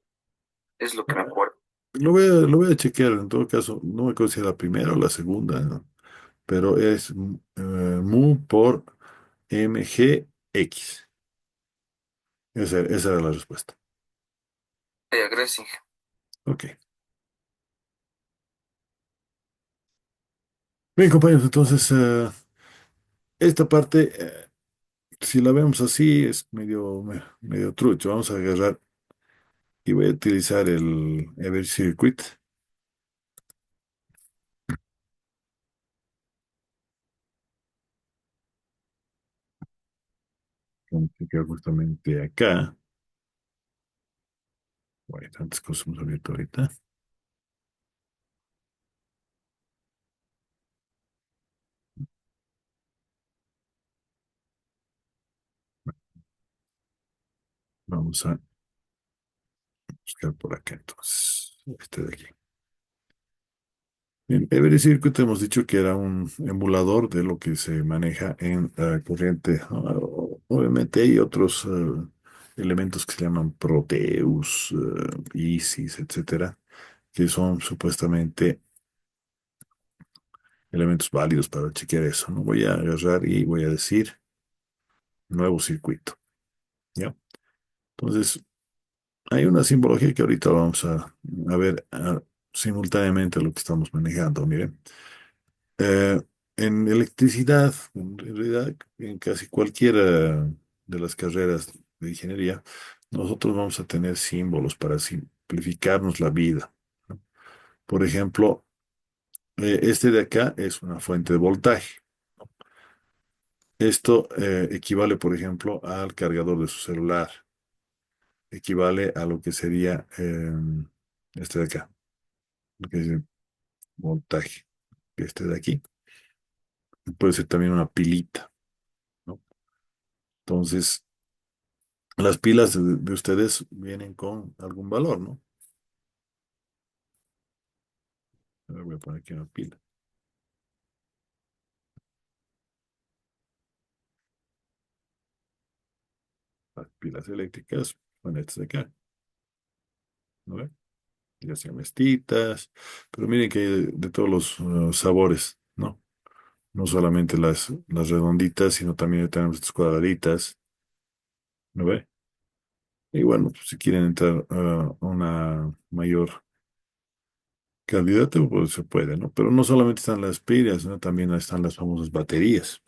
es lo que me acuerdo. Lo voy a chequear, en todo caso, no me acuerdo si es la primera o la segunda, ¿no? Pero es mu por mgx. Esa era la respuesta. Gracias. Ok. Bien, compañeros, entonces esta parte, si la vemos así, es medio trucho. Vamos a agarrar y voy a utilizar el Ever Circuit, que queda justamente acá. Bueno, tantas cosas hemos abierto ahorita. Vamos a buscar por acá entonces. Este de aquí. En Every Circuit hemos dicho que era un emulador de lo que se maneja en corriente. Obviamente hay otros elementos que se llaman Proteus, Isis, etcétera, que son supuestamente elementos válidos para chequear eso. No voy a agarrar y voy a decir nuevo circuito. ¿Ya? Entonces, hay una simbología que ahorita vamos a ver simultáneamente lo que estamos manejando. Miren. Eh, en electricidad, en realidad, en casi cualquiera de las carreras de ingeniería, nosotros vamos a tener símbolos para simplificarnos la vida, ¿no? Por ejemplo, este de acá es una fuente de voltaje. Esto equivale, por ejemplo, al cargador de su celular. Equivale a lo que sería este de acá, lo que dice voltaje. Este de aquí. Puede ser también una pilita, ¿no? Entonces, las pilas de ustedes vienen con algún valor, ¿no? A ver, voy a poner aquí una pila. Las pilas eléctricas, bueno, estas de acá, ¿no ve? Ya sean mestitas, pero miren que hay de todos los sabores, ¿no? No solamente las redonditas, sino también tenemos estas cuadraditas, ¿no ve? Y bueno, pues, si quieren entrar a una mayor calidad, pues se puede, ¿no? Pero no solamente están las pilas, ¿no? También están las famosas baterías.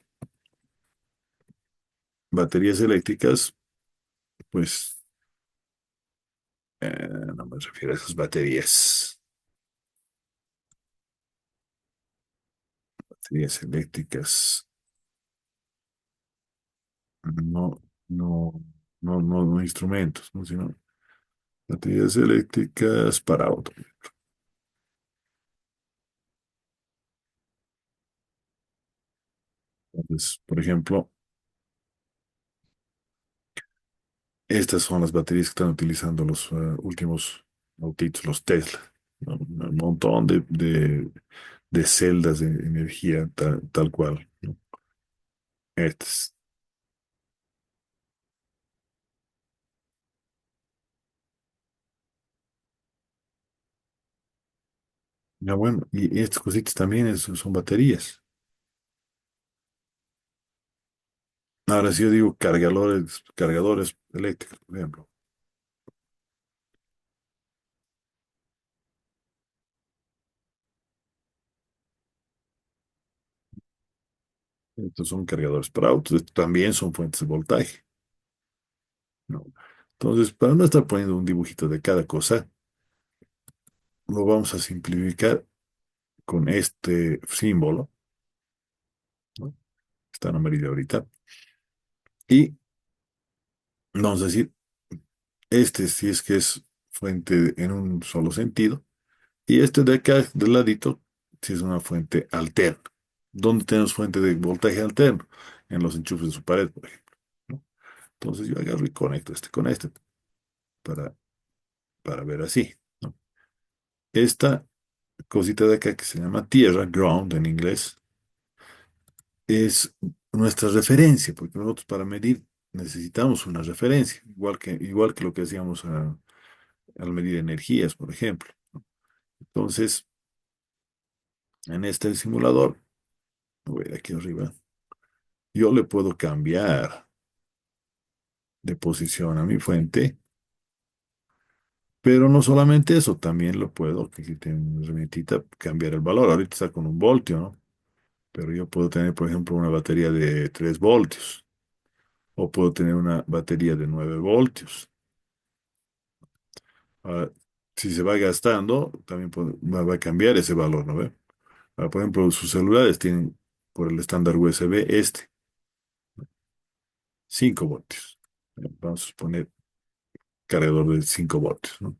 Baterías eléctricas, pues no me refiero a esas baterías. Baterías eléctricas. No. no, no instrumentos, ¿no? Sino baterías eléctricas para auto. Entonces, por ejemplo, estas son las baterías que están utilizando los últimos autitos, los Tesla, ¿no? Un montón de celdas de energía tal cual, ¿no? Estas. Ya bueno, y estas cositas también son baterías. Ahora, si yo digo cargadores eléctricos, por ejemplo, estos son cargadores para autos, estos también son fuentes de voltaje, ¿no? Entonces, para no estar poniendo un dibujito de cada cosa, lo vamos a simplificar con este símbolo, ¿no? Está en amarillo ahorita. Y vamos a decir, este si es que es fuente en un solo sentido, y este de acá, del ladito, si es una fuente alterna. ¿Dónde tenemos fuente de voltaje alterno? En los enchufes de su pared, por ejemplo, ¿no? Entonces yo agarro y conecto este con este para, para ver así, ¿no? Esta cosita de acá que se llama tierra, ground en inglés, es nuestra referencia, porque nosotros para medir necesitamos una referencia, igual que lo que hacíamos al medir energías, por ejemplo. Entonces, en este simulador, voy a ir aquí arriba, yo le puedo cambiar de posición a mi fuente, pero no solamente eso, también lo puedo, que si tengo una herramientita, cambiar el valor. Ahorita está con 1 voltio, ¿no? Pero yo puedo tener, por ejemplo, una batería de 3 voltios o puedo tener una batería de 9 voltios. Ahora, si se va gastando, también va a cambiar ese valor, ¿no ve? Ahora, por ejemplo, sus celulares tienen por el estándar USB 5 voltios. Vamos a poner cargador de 5 voltios, ¿no?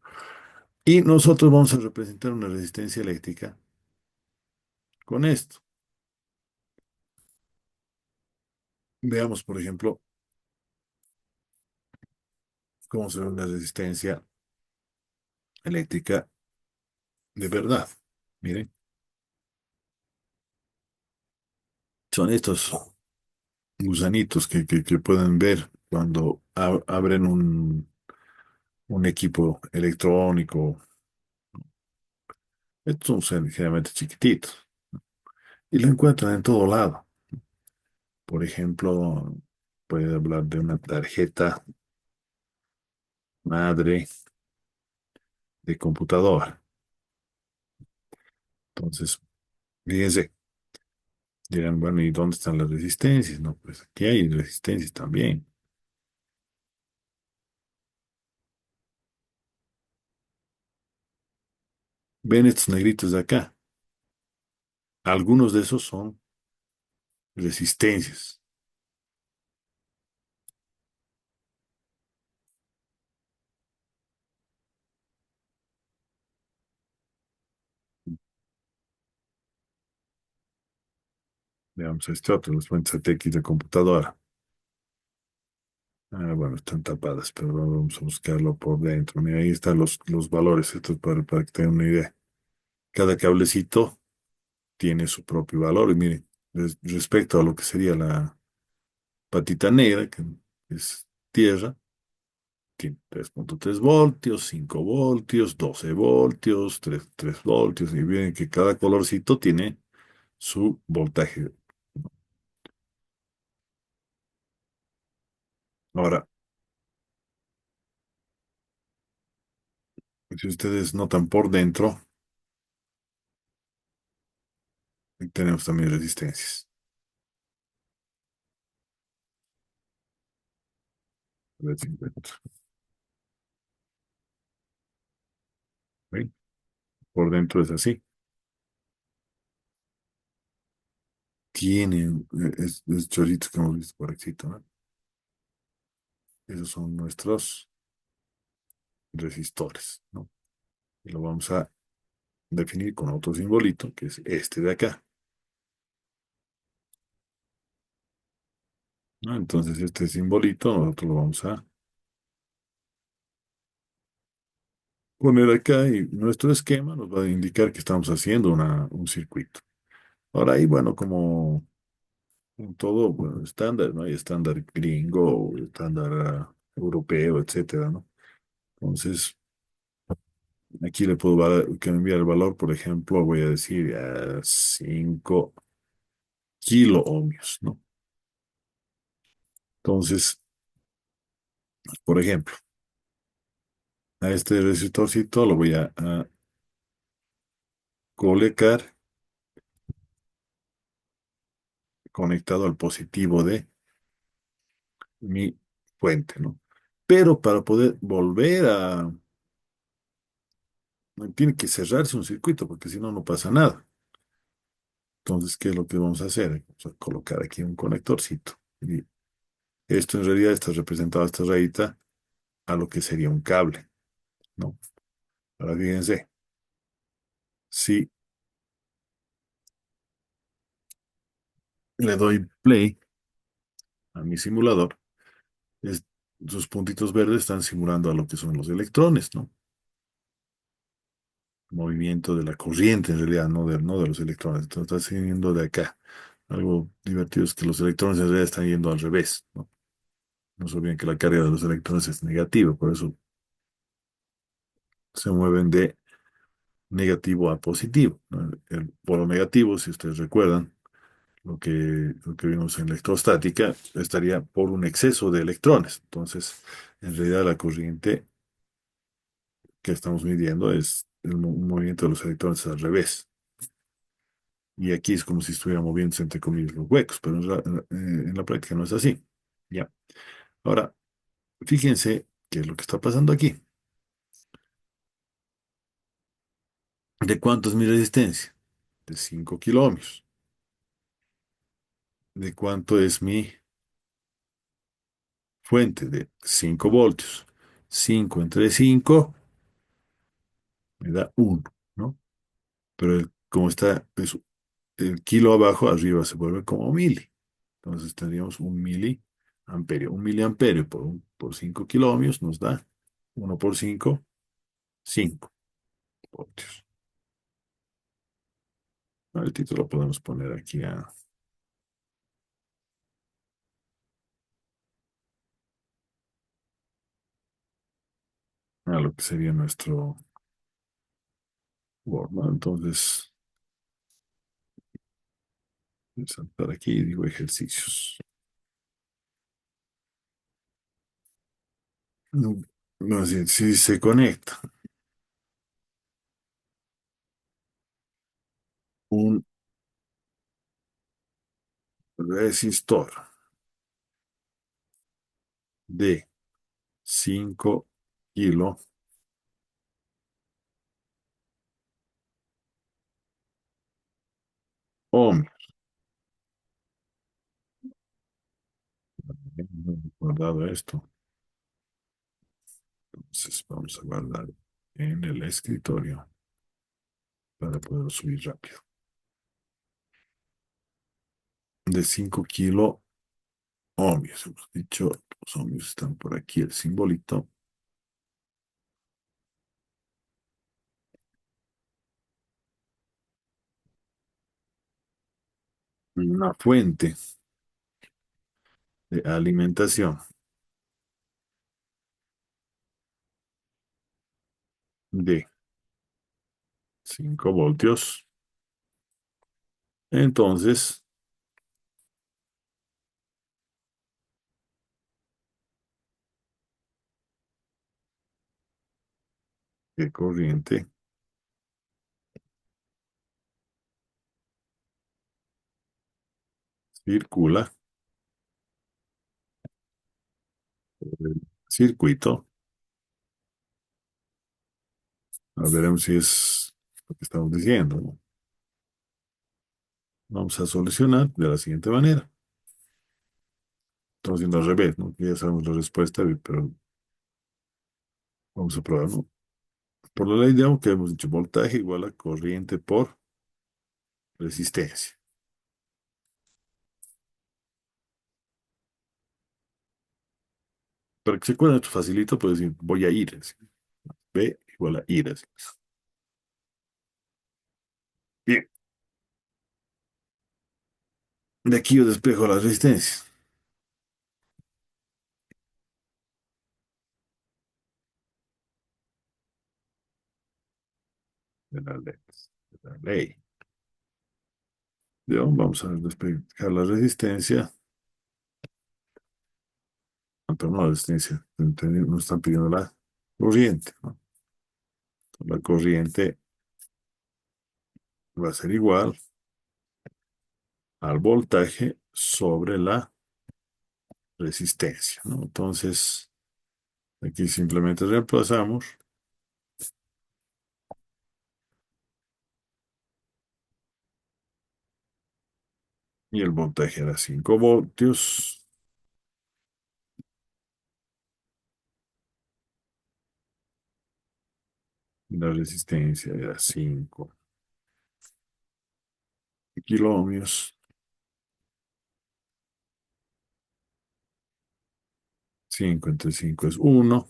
Y nosotros vamos a representar una resistencia eléctrica con esto. Veamos, por ejemplo, cómo se ve una resistencia eléctrica de verdad. Miren, son estos gusanitos que pueden ver cuando abren un equipo electrónico. Estos son generalmente chiquititos y lo encuentran en todo lado. Por ejemplo, puede hablar de una tarjeta madre de computadora. Entonces, fíjense, dirán, bueno, ¿y dónde están las resistencias? No, pues aquí hay resistencias también. ¿Ven estos negritos de acá? Algunos de esos son resistencias. Veamos este otro, las fuentes ATX de computadora. Ah, bueno, están tapadas, pero vamos a buscarlo por dentro. Mira, ahí están los valores, esto es para que tengan una idea. Cada cablecito tiene su propio valor. Y miren, respecto a lo que sería la patita negra, que es tierra, tiene 3,3 voltios, 5 voltios, 12 voltios, tres voltios. Y miren que cada colorcito tiene su voltaje. Ahora, si ustedes notan por dentro, tenemos también resistencias. A ver si encuentro. ¿Ven? Por dentro es así. Tiene, es chorritos que hemos visto por aquí, ¿no? Esos son nuestros resistores, ¿no? Y lo vamos a definir con otro simbolito, que es este de acá, ¿no? Entonces, este simbolito nosotros lo vamos a poner acá y nuestro esquema nos va a indicar que estamos haciendo un circuito. Ahora ahí, bueno, como en todo, bueno, estándar, ¿no? Hay estándar gringo, estándar europeo, etcétera, ¿no? Entonces, aquí le puedo cambiar el valor, por ejemplo, voy a decir 5 kilo ohmios, ¿no? Entonces, por ejemplo, a este resistorcito lo voy a colocar conectado al positivo de mi fuente, ¿no? Pero para poder volver a... Tiene que cerrarse un circuito porque si no, no pasa nada. Entonces, ¿qué es lo que vamos a hacer? Vamos a colocar aquí un conectorcito. Y esto en realidad está representado esta rayita a lo que sería un cable, ¿no? Ahora fíjense, si le doy play a mi simulador, es- sus puntitos verdes están simulando a lo que son los electrones, ¿no? Movimiento de la corriente, en realidad, no de los electrones. Entonces está siguiendo de acá. Algo divertido es que los electrones en realidad están yendo al revés, ¿no? No se olviden que la carga de los electrones es negativa, por eso se mueven de negativo a positivo, ¿no? El polo negativo, si ustedes recuerdan, lo que vimos en electrostática, estaría por un exceso de electrones. Entonces, en realidad la corriente que estamos midiendo es un movimiento de los electrones al revés. Y aquí es como si estuviera moviéndose entre comillas los huecos, pero en la práctica no es así. Ya. Ahora, fíjense qué es lo que está pasando aquí. ¿De cuánto es mi resistencia? De 5 kilo ohmios. ¿De cuánto es mi fuente? De 5 voltios. 5 entre 5 me da 1, ¿no? Pero como está el kilo abajo, arriba se vuelve como mili. Entonces tendríamos un miliamperio. Un miliamperio por 5 kilo ohmios nos da 1 por 5 5 voltios. El título lo podemos poner aquí a lo que sería nuestro Word, ¿no? Entonces, voy a saltar aquí y digo ejercicios. No, no, si se conecta un resistor de 5 kilo ohmios, no he guardado esto, entonces vamos a guardar en el escritorio para poder subir rápido. De 5 kilo ohmios, hemos dicho, los ohmios están por aquí, el simbolito. Una fuente de alimentación de 5 voltios. Entonces, ¿qué corriente circula por el circuito? A veremos si es lo que estamos diciendo, ¿no? Vamos a solucionar de la siguiente manera. Estamos haciendo al revés, ¿no? Que ya sabemos la respuesta, pero vamos a probar, ¿no? Por la ley de Ohm, que hemos dicho, voltaje igual a corriente por resistencia. Para que se acuerden esto facilito, pues decir, voy a ir, así. V igual a ir, así. Bien, de aquí yo despejo la resistencia de la ley. De Ohm, vamos a despejar la resistencia. Pero no la resistencia, nos están pidiendo la corriente, ¿no? La corriente va a ser igual al voltaje sobre la resistencia, ¿no? Entonces, aquí simplemente reemplazamos y el voltaje era 5 voltios y la resistencia era 5 kiloohmios. 5 entre 5 es 1.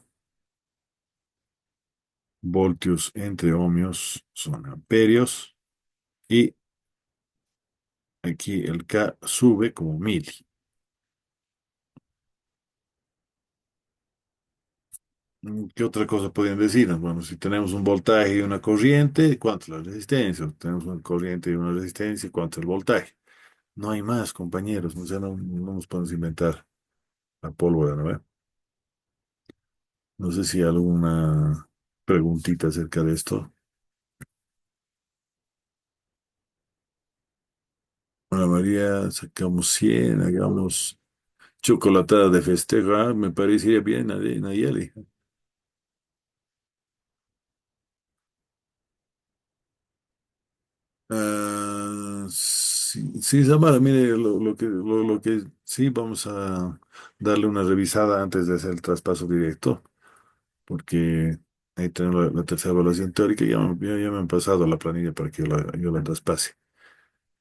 Voltios entre ohmios son amperios. Y aquí el K sube como mil. ¿Qué otra cosa podrían decirnos? Bueno, si tenemos un voltaje y una corriente, ¿cuánto es la resistencia? O tenemos una corriente y una resistencia, ¿cuánto es el voltaje? No hay más, compañeros. O sea, no nos podemos inventar la pólvora, ¿no ve? No sé si hay alguna preguntita acerca de esto. Ana María, sacamos 100, hagamos chocolatada de festejo. Ah, me parecería bien, Nayeli. Sí, sí, Samara, mire, lo que sí, vamos a darle una revisada antes de hacer el traspaso directo, porque ahí tenemos la tercera evaluación teórica y ya me han pasado la planilla para que yo la traspase.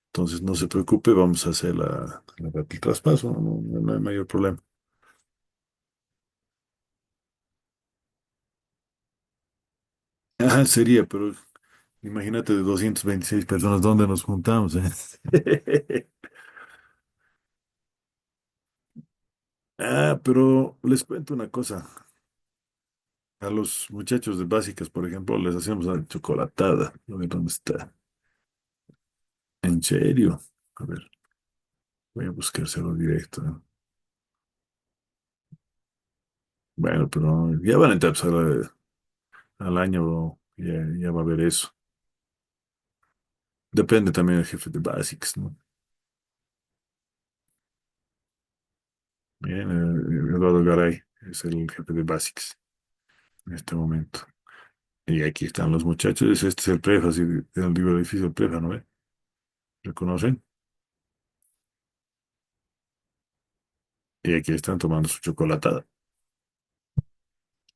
Entonces, no se preocupe, vamos a hacer el traspaso, no hay mayor problema. Ah, sería, pero imagínate de 226 personas, ¿dónde nos juntamos? Ah, pero les cuento una cosa. A los muchachos de básicas, por ejemplo, les hacemos una chocolatada. A ver dónde está. ¿En serio? A ver, voy a buscárselo directo, ¿no? Bueno, pero ya van a entrar pues, al año, ya va a haber eso. Depende también del jefe de básicas, ¿no? Bien, Eduardo Garay es el jefe de básicas en este momento. Y aquí están los muchachos. Este es el prefa, así, el libro edificio del prefa, ¿no ve? ¿Reconocen? Y aquí están tomando su chocolatada.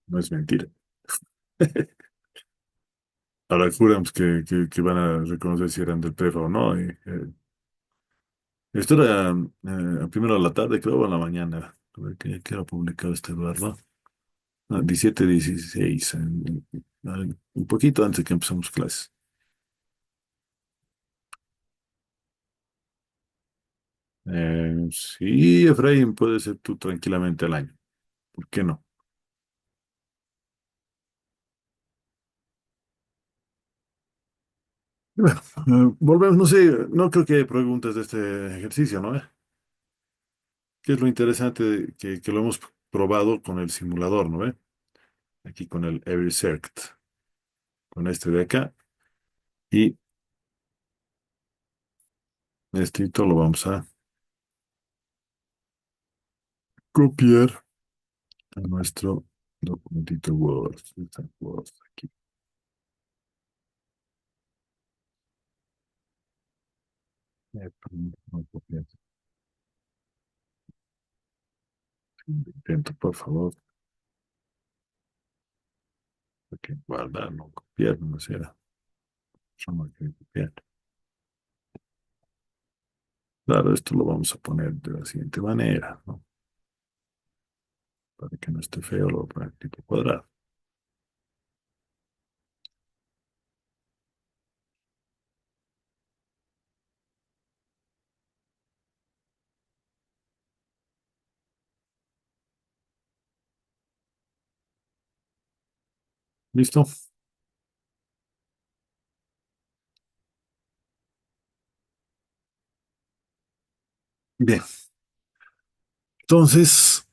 No es mentira. Ahora juramos que van a reconocer si eran del prefa o no. Esto era primero a la tarde, creo, o a la mañana. A ver qué era publicado este Eduardo. 17, 16, un poquito antes de que empezamos clases. Sí, Efraín, puede ser tú tranquilamente al año. ¿Por qué no? Bueno, volvemos, no sé, no creo que hay preguntas de este ejercicio, ¿no? ¿Qué es lo interesante que lo hemos probado con el simulador, ¿no? Aquí con el EveryCircuit, con este de acá. Y esto lo vamos a copiar a nuestro documentito Word. Está Word aquí. Vamos a copiar. Intento, por favor, porque guardar, no copiar, no será. Solo que copiar. Claro, esto lo vamos a poner de la siguiente manera, ¿no? Para que no esté feo, lo voy a poner tipo cuadrado. ¿Listo? Bien. Entonces,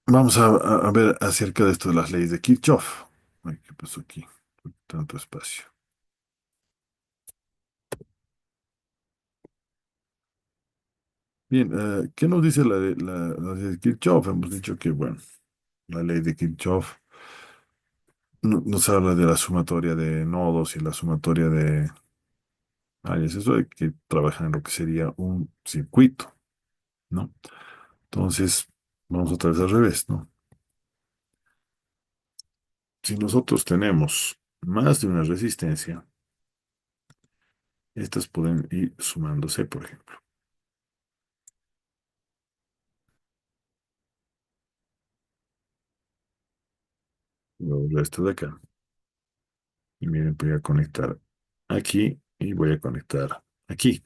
vamos a ver acerca de esto de las leyes de Kirchhoff. Ay, ¿qué pasó aquí? Tanto espacio. Bien, ¿qué nos dice la ley de Kirchhoff? Hemos dicho que, bueno, la ley de Kirchhoff nos habla de la sumatoria de nodos y la sumatoria de áreas. Eso de que trabajan en lo que sería un circuito, ¿no? Entonces, vamos otra vez al revés, ¿no? Si nosotros tenemos más de una resistencia, estas pueden ir sumándose, por ejemplo. Luego esto de acá. Y miren, voy a conectar aquí y voy a conectar aquí.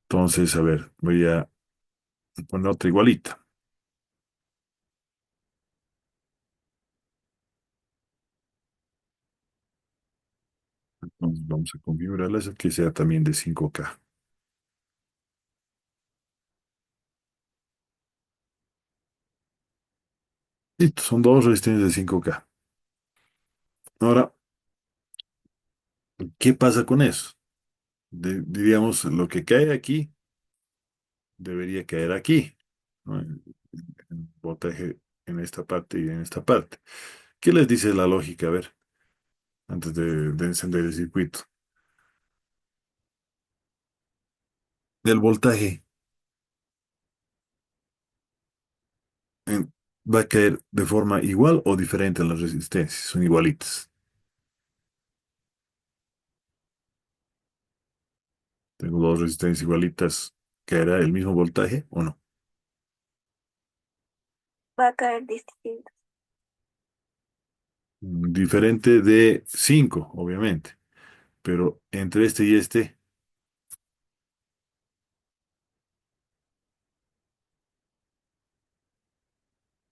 Entonces, a ver, voy a poner otra igualita. Entonces, vamos a configurarla eso que sea también de 5K. Listo, son dos resistencias de 5K. Ahora, ¿qué pasa con eso? Diríamos, lo que cae aquí debería caer aquí, ¿no? En voltaje en esta parte y en esta parte. ¿Qué les dice la lógica? A ver, antes de encender el circuito. El voltaje en- va a caer de forma igual o diferente a las resistencias, son igualitas. Tengo dos resistencias igualitas, ¿caerá el mismo voltaje o no? Va a caer distinto. Diferente de 5 obviamente, pero entre este y este,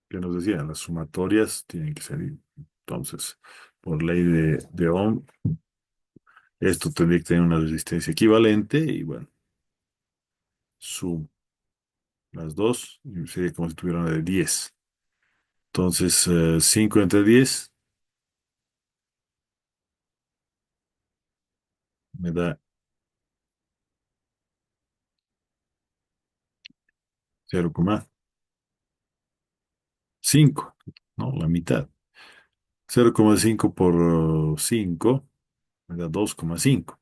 ¿qué nos decían? Las sumatorias tienen que ser, entonces, por ley de Ohm, esto tendría que tener una resistencia equivalente y bueno, sumo las dos y sería como si tuviera una de 10. Entonces, 5 entre 10 me da 0,5, ¿no? La mitad. 0,5 por 5 me da 2,5,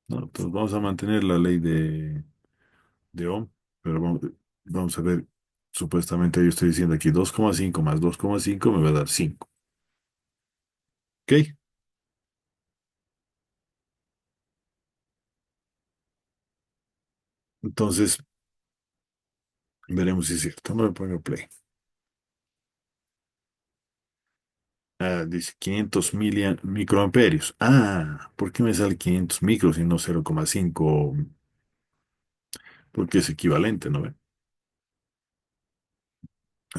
¿no? Entonces vamos a mantener la ley de Ohm, pero vamos a ver, supuestamente yo estoy diciendo aquí 2,5 más 2,5 me va a dar 5. ¿Ok? Entonces veremos si es cierto. No me pongo play. Ah, dice 500 microamperios. Ah, ¿por qué me sale 500 micros y no 0,5? Porque es equivalente, ¿no ve?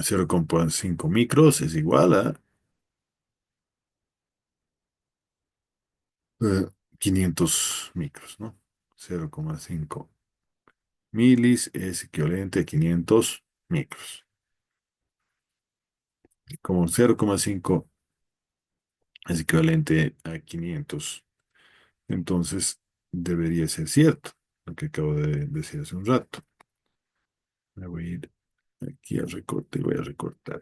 0,5 micros es igual a 500 micros, ¿no? 0,5 milis es equivalente a 500 micros. Y como 0,5 es equivalente a 500, entonces debería ser cierto lo que acabo de decir hace un rato. Me voy a ir aquí al recorte y voy a recortar.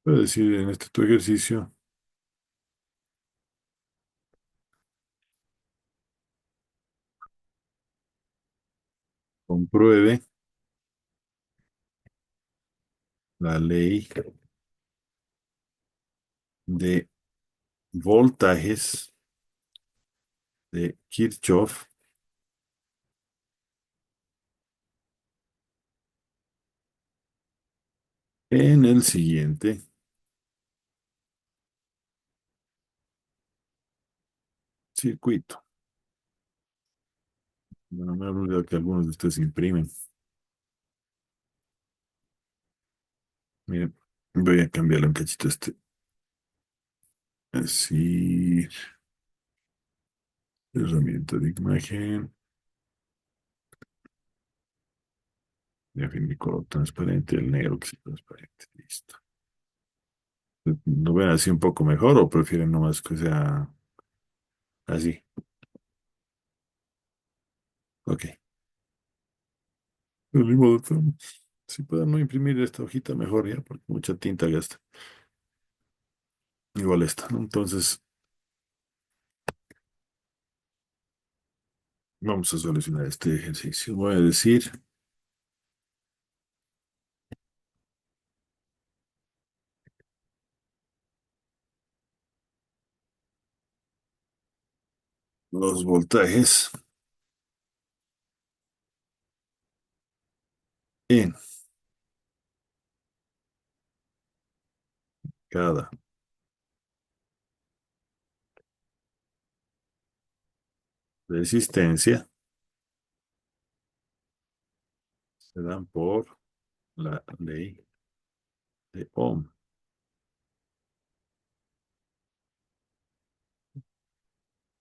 Puedo decir en este tu ejercicio, compruebe la ley de voltajes de Kirchhoff en el siguiente circuito. No me olvidado que algunos de ustedes imprimen. Miren, voy a cambiarle un cachito este. Así, herramienta de imagen. Definir color transparente, el negro que sea transparente. Listo. ¿Lo ven así un poco mejor o prefieren nomás que sea así? Ok. Pues ni modo, pero si pueden no imprimir esta hojita, mejor ya, porque mucha tinta gasta. Igual esta, ¿no? Entonces, vamos a solucionar este ejercicio. Voy a decir los voltajes en cada resistencia se dan por la ley de Ohm.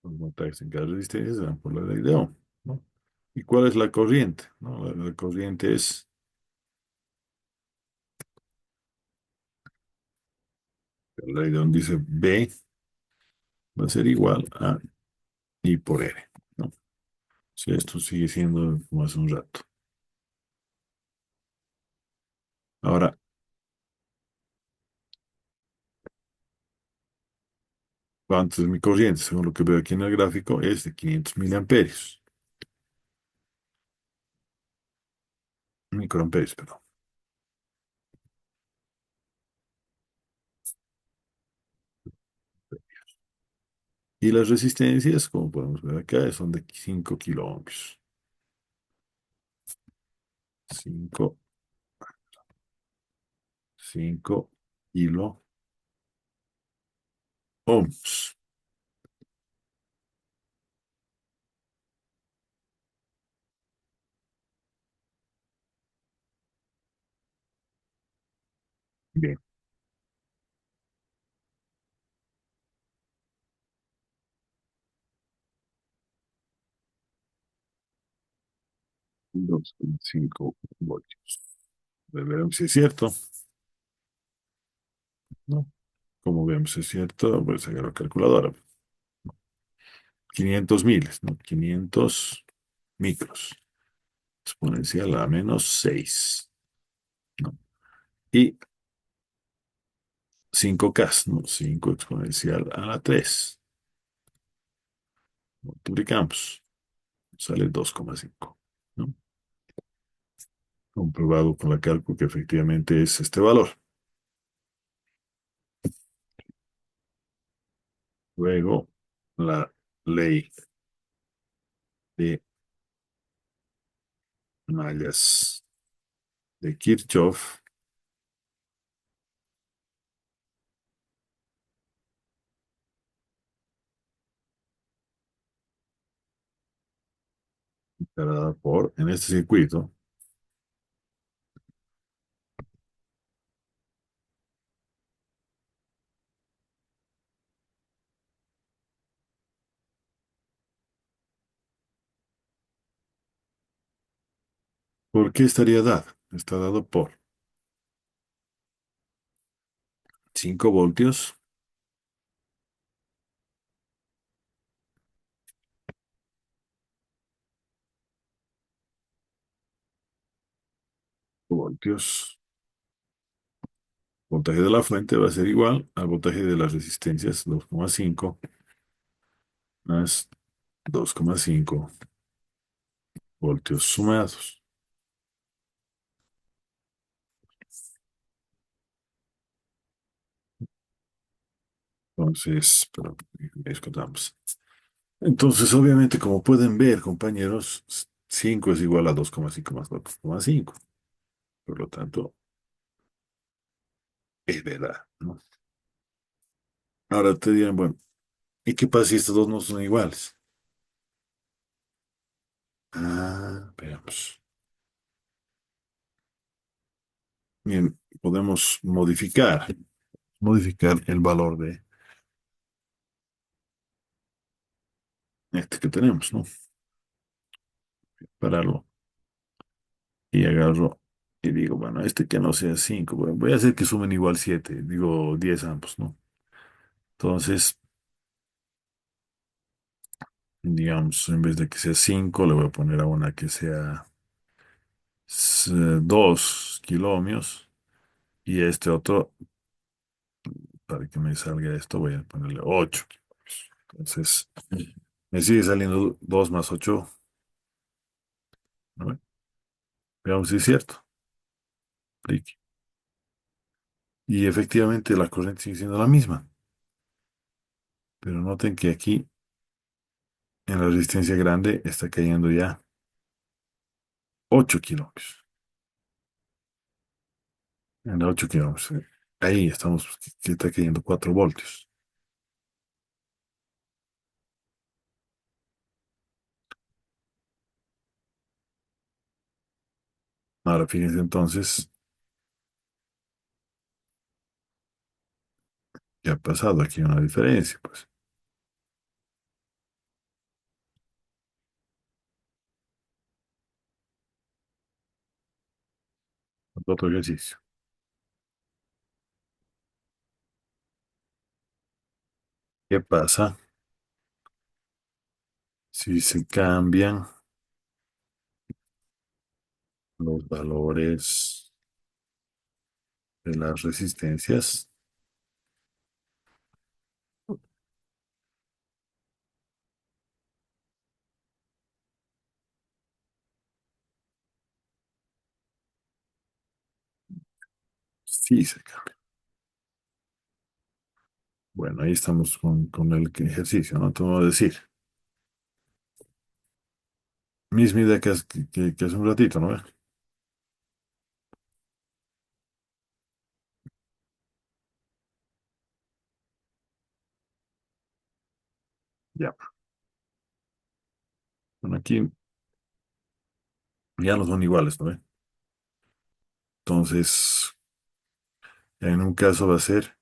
Los voltajes en cada resistencia se dan por la ley de Ohm, ¿no? ¿Y cuál es la corriente? ¿No? La corriente es, la ley de Ohm dice B va a ser igual a I por R, ¿no? Si esto sigue siendo como hace un rato. Ahora, ¿cuánto es mi corriente? Según lo que veo aquí en el gráfico, es de 500 miliamperios. Microamperios, perdón. Y las resistencias, como podemos ver acá, son de 5 kilo ohms. 5, 5 kilo ohms. Bien. 2,5 voltios. Veremos si es cierto, ¿no? Como vemos si es cierto, voy a sacar la calculadora. 500 miles, ¿no? 500 micros. Exponencial a -6, ¿no? Y 5K, ¿no? 5 exponencial a la 3. Multiplicamos. Sale 2,5, ¿no? Comprobado con la cálculo que efectivamente es este valor. Luego, la ley de mallas de Kirchhoff estará dada por, en este circuito, ¿por qué estaría dado? Está dado por 5 voltios, voltios voltaje de la fuente va a ser igual al voltaje de las resistencias, 2,5 más 2,5 voltios sumados. Entonces, pero escotamos. Entonces, obviamente, como pueden ver, compañeros, 5 es igual a 2,5 más 2,5. Por lo tanto, es verdad, ¿no? Ahora te dirán, bueno, ¿y qué pasa si estos dos no son iguales? Ah, veamos. Bien, podemos modificar el valor de este que tenemos, ¿no? Pararlo y agarro y digo, bueno, este que no sea 5, bueno, voy a hacer que sumen igual 7, digo 10 ambos, ¿no? Entonces, digamos, en vez de que sea 5, le voy a poner a una que sea 2 kiloohmios y este otro, para que me salga esto, voy a ponerle 8. Entonces, me sigue saliendo 2 más 8, ¿no? Veamos si es cierto. Clic. Y efectivamente la corriente sigue siendo la misma. Pero noten que aquí en la resistencia grande está cayendo ya 8 kilómetros. En la 8 kilómetros. Ahí estamos, que está cayendo 4 voltios. Ahora fíjense entonces que ha pasado aquí una diferencia, pues. Otro ejercicio. ¿Qué pasa si se cambian los valores de las resistencias? Sí, se cambian. Bueno, ahí estamos con el ejercicio, ¿no? Te voy a decir. Misma idea que hace un ratito, ¿no? Ya. Bueno, aquí ya no son iguales, ¿no? Entonces, en un caso va a ser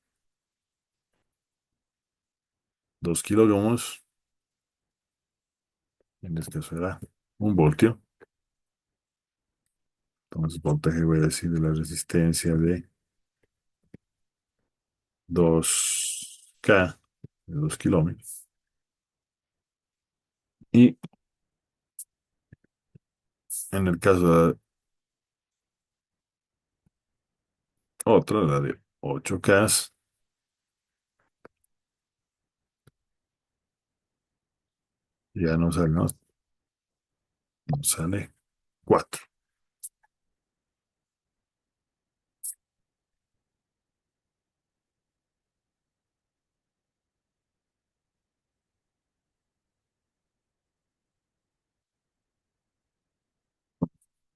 2 kilogramos, en este caso será 1 voltio. Entonces, voltaje voy a decir de la resistencia de 2K, de 2 kilómetros. Y en el caso de otra, la de 8K, ya no sale, ¿no? Nos sale 4.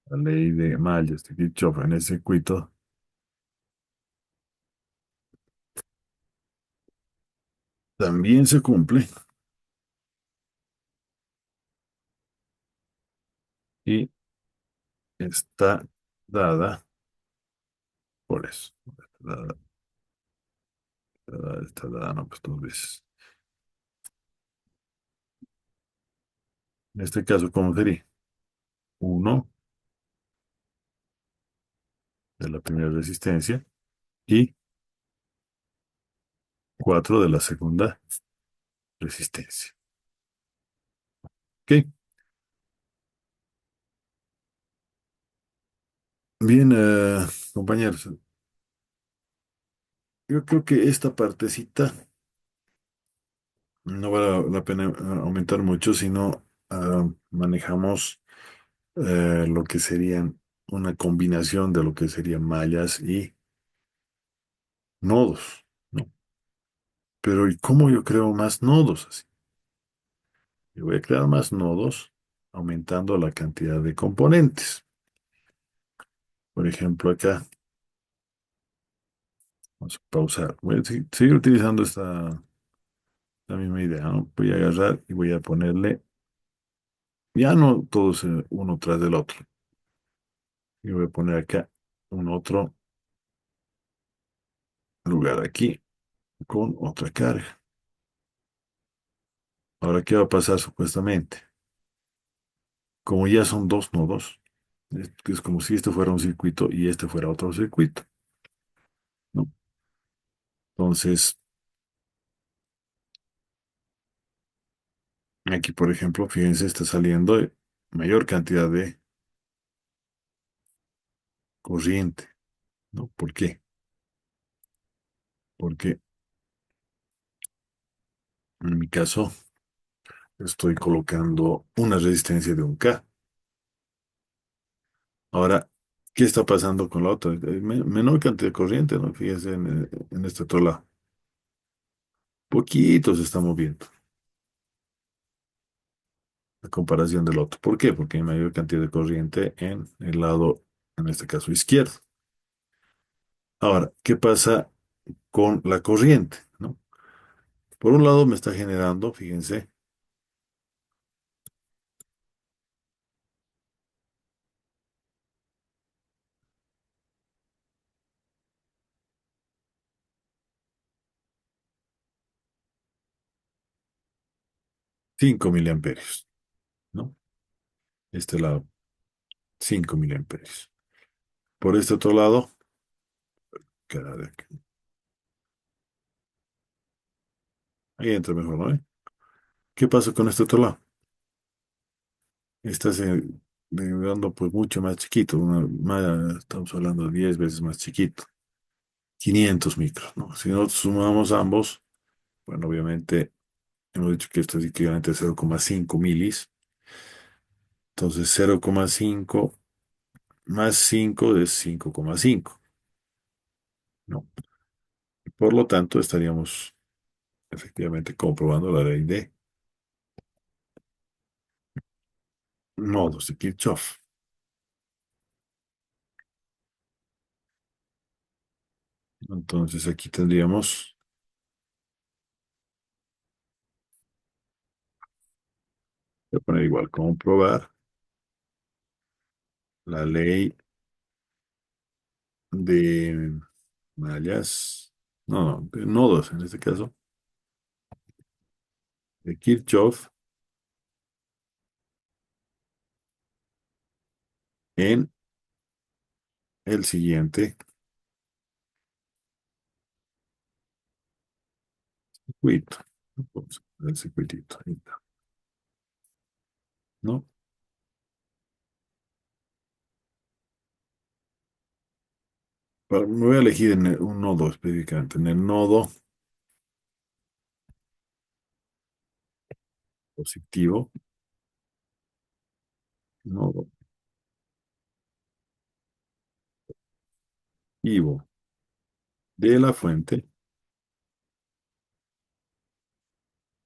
La ley de mallas de Kirchhoff en ese circuito también se cumple y está dada por eso. Está dada, no, pues 2 veces. En este caso, ¿cómo sería? 1 de la primera resistencia y 4 de la segunda resistencia. ¿Ok? Bien, compañeros. yo creo que esta partecita no vale la pena aumentar mucho, sino manejamos lo que serían una combinación de lo que serían mallas y nodos, ¿no? Pero ¿y cómo yo creo más nodos así? Yo voy a crear más nodos aumentando la cantidad de componentes. Por ejemplo, acá vamos a pausar. Voy a seguir utilizando la misma idea, ¿no? Voy a agarrar y voy a ponerle ya no todos uno tras del otro. Y voy a poner acá un otro lugar aquí con otra carga. Ahora, ¿qué va a pasar supuestamente? Como ya son dos nodos, es como si este fuera un circuito y este fuera otro circuito, ¿no? Entonces, aquí, por ejemplo, fíjense, está saliendo mayor cantidad de corriente, ¿no? ¿Por qué? Porque en mi caso estoy colocando una resistencia de un K. Ahora, ¿qué está pasando con la otra? Menor cantidad de corriente, ¿no? Fíjense en este otro lado. Poquito se está moviendo a comparación del otro. ¿Por qué? Porque hay mayor cantidad de corriente en el lado, en este caso, izquierdo. Ahora, ¿qué pasa con la corriente? ¿No? Por un lado me está generando, fíjense, 5 miliamperios, ¿no? Este lado, 5 miliamperios. Por este otro lado, queda de aquí. Ahí entra mejor, ¿no? ¿Qué pasa con este otro lado? Está dando pues mucho más chiquito, estamos hablando de 10 veces más chiquito, 500 micros, ¿no? Si nosotros sumamos ambos, bueno, obviamente hemos dicho que esto es equivalente a 0,5 milis, entonces 0,5 más 5 es 5,5, ¿no? Por lo tanto, estaríamos efectivamente comprobando la ley de nodos de Kirchhoff. Entonces aquí tendríamos, voy a poner igual, comprobar la ley de mallas, no, de nodos en este caso, de Kirchhoff en el siguiente circuito. Vamos a poner el circuitito, ahí está, ¿no? Me voy a elegir en un nodo específicamente, en el nodo positivo, nodo positivo de la fuente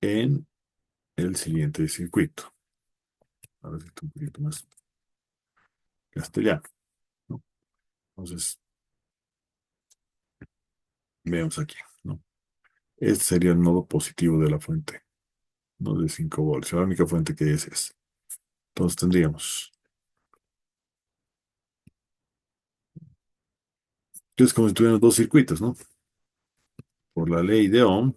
en el siguiente circuito. Ahora sí está un poquito más castellano, ¿no? Entonces, veamos aquí, ¿no? Este sería el nodo positivo de la fuente, no de 5 voltios. La única fuente que es esa. Entonces tendríamos, que es como si tuviéramos dos circuitos, ¿no? Por la ley de Ohm,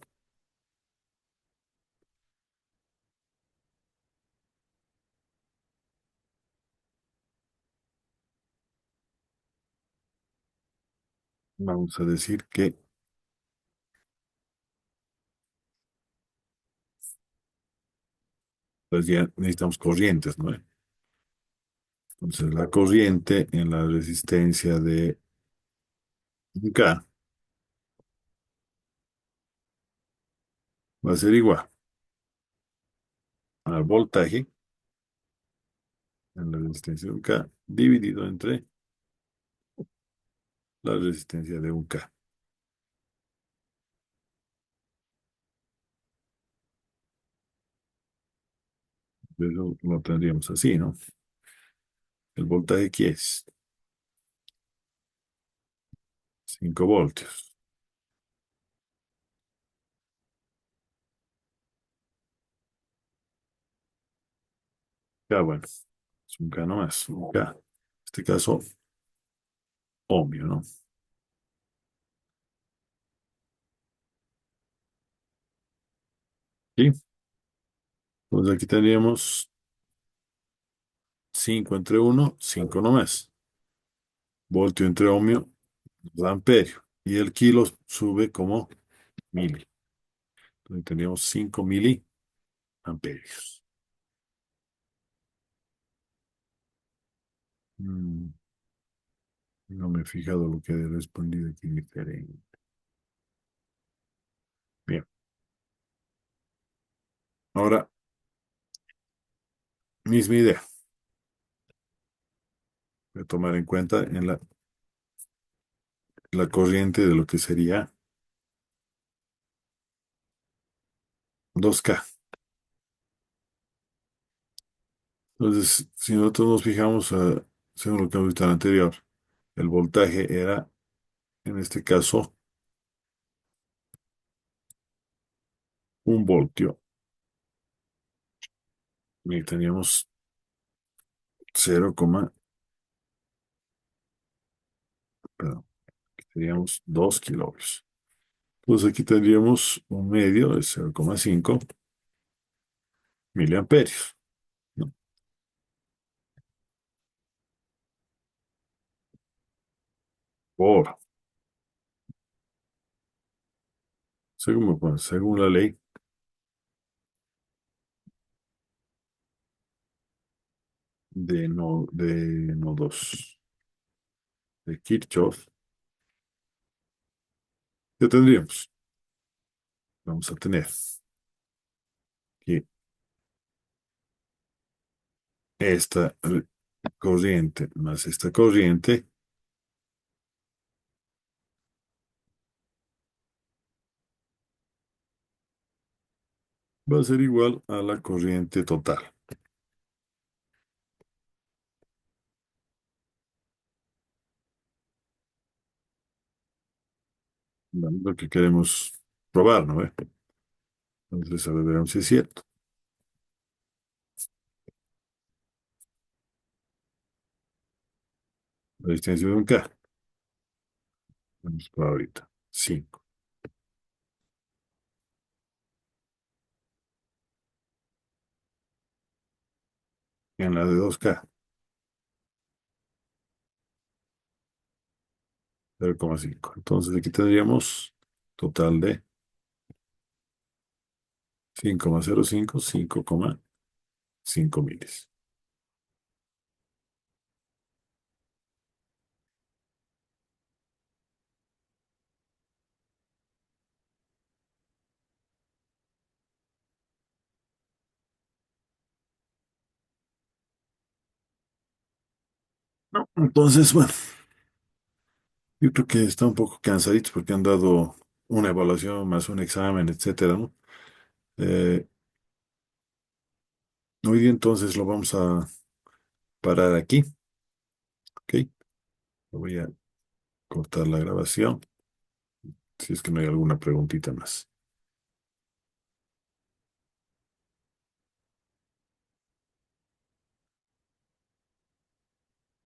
vamos a decir que pues ya necesitamos corrientes, ¿no? Entonces la corriente en la resistencia de un K va a ser igual al voltaje en la resistencia de un K dividido entre la resistencia de un K. Eso lo tendríamos así, ¿no? El voltaje aquí es 5 voltios. K, bueno, es un K nomás, un K. En este caso, ohmio, ¿no? ¿Sí? Pues aquí tendríamos 5 entre uno, 5 nomás. Voltio entre ohmio, da amperio. Y el kilo sube como mili. Entonces tendríamos 5 miliamperios. Mm, no me he fijado lo que he respondido aquí diferente. Bien, ahora misma idea. Voy a tomar en cuenta en la corriente de lo que sería 2K. Entonces, si nosotros nos fijamos, según lo que hemos visto en el anterior, el voltaje era, en este caso, 1 voltio. Y teníamos 0, perdón, teníamos 2 kilovatios. Entonces aquí tendríamos un medio de 0,5 miliamperios, ¿no? Por, según la ley de nodos de Kirchhoff, ¿qué tendríamos? Vamos a tener que esta corriente más esta corriente va a ser igual a la corriente total. Bueno, lo que queremos probar, ¿no? Entonces, a ver, veamos si es cierto. La distancia de un K. Vamos por ahorita. 5. En la de 2K, 0,5. Entonces, aquí tendríamos total de 5,05, 5,5 miles. ¿No? Entonces, bueno, yo creo que está un poco cansaditos porque han dado una evaluación más un examen, etcétera, ¿no? Eh, Hoy día entonces lo vamos a parar aquí, ¿ok? Voy a cortar la grabación si es que no hay alguna preguntita más.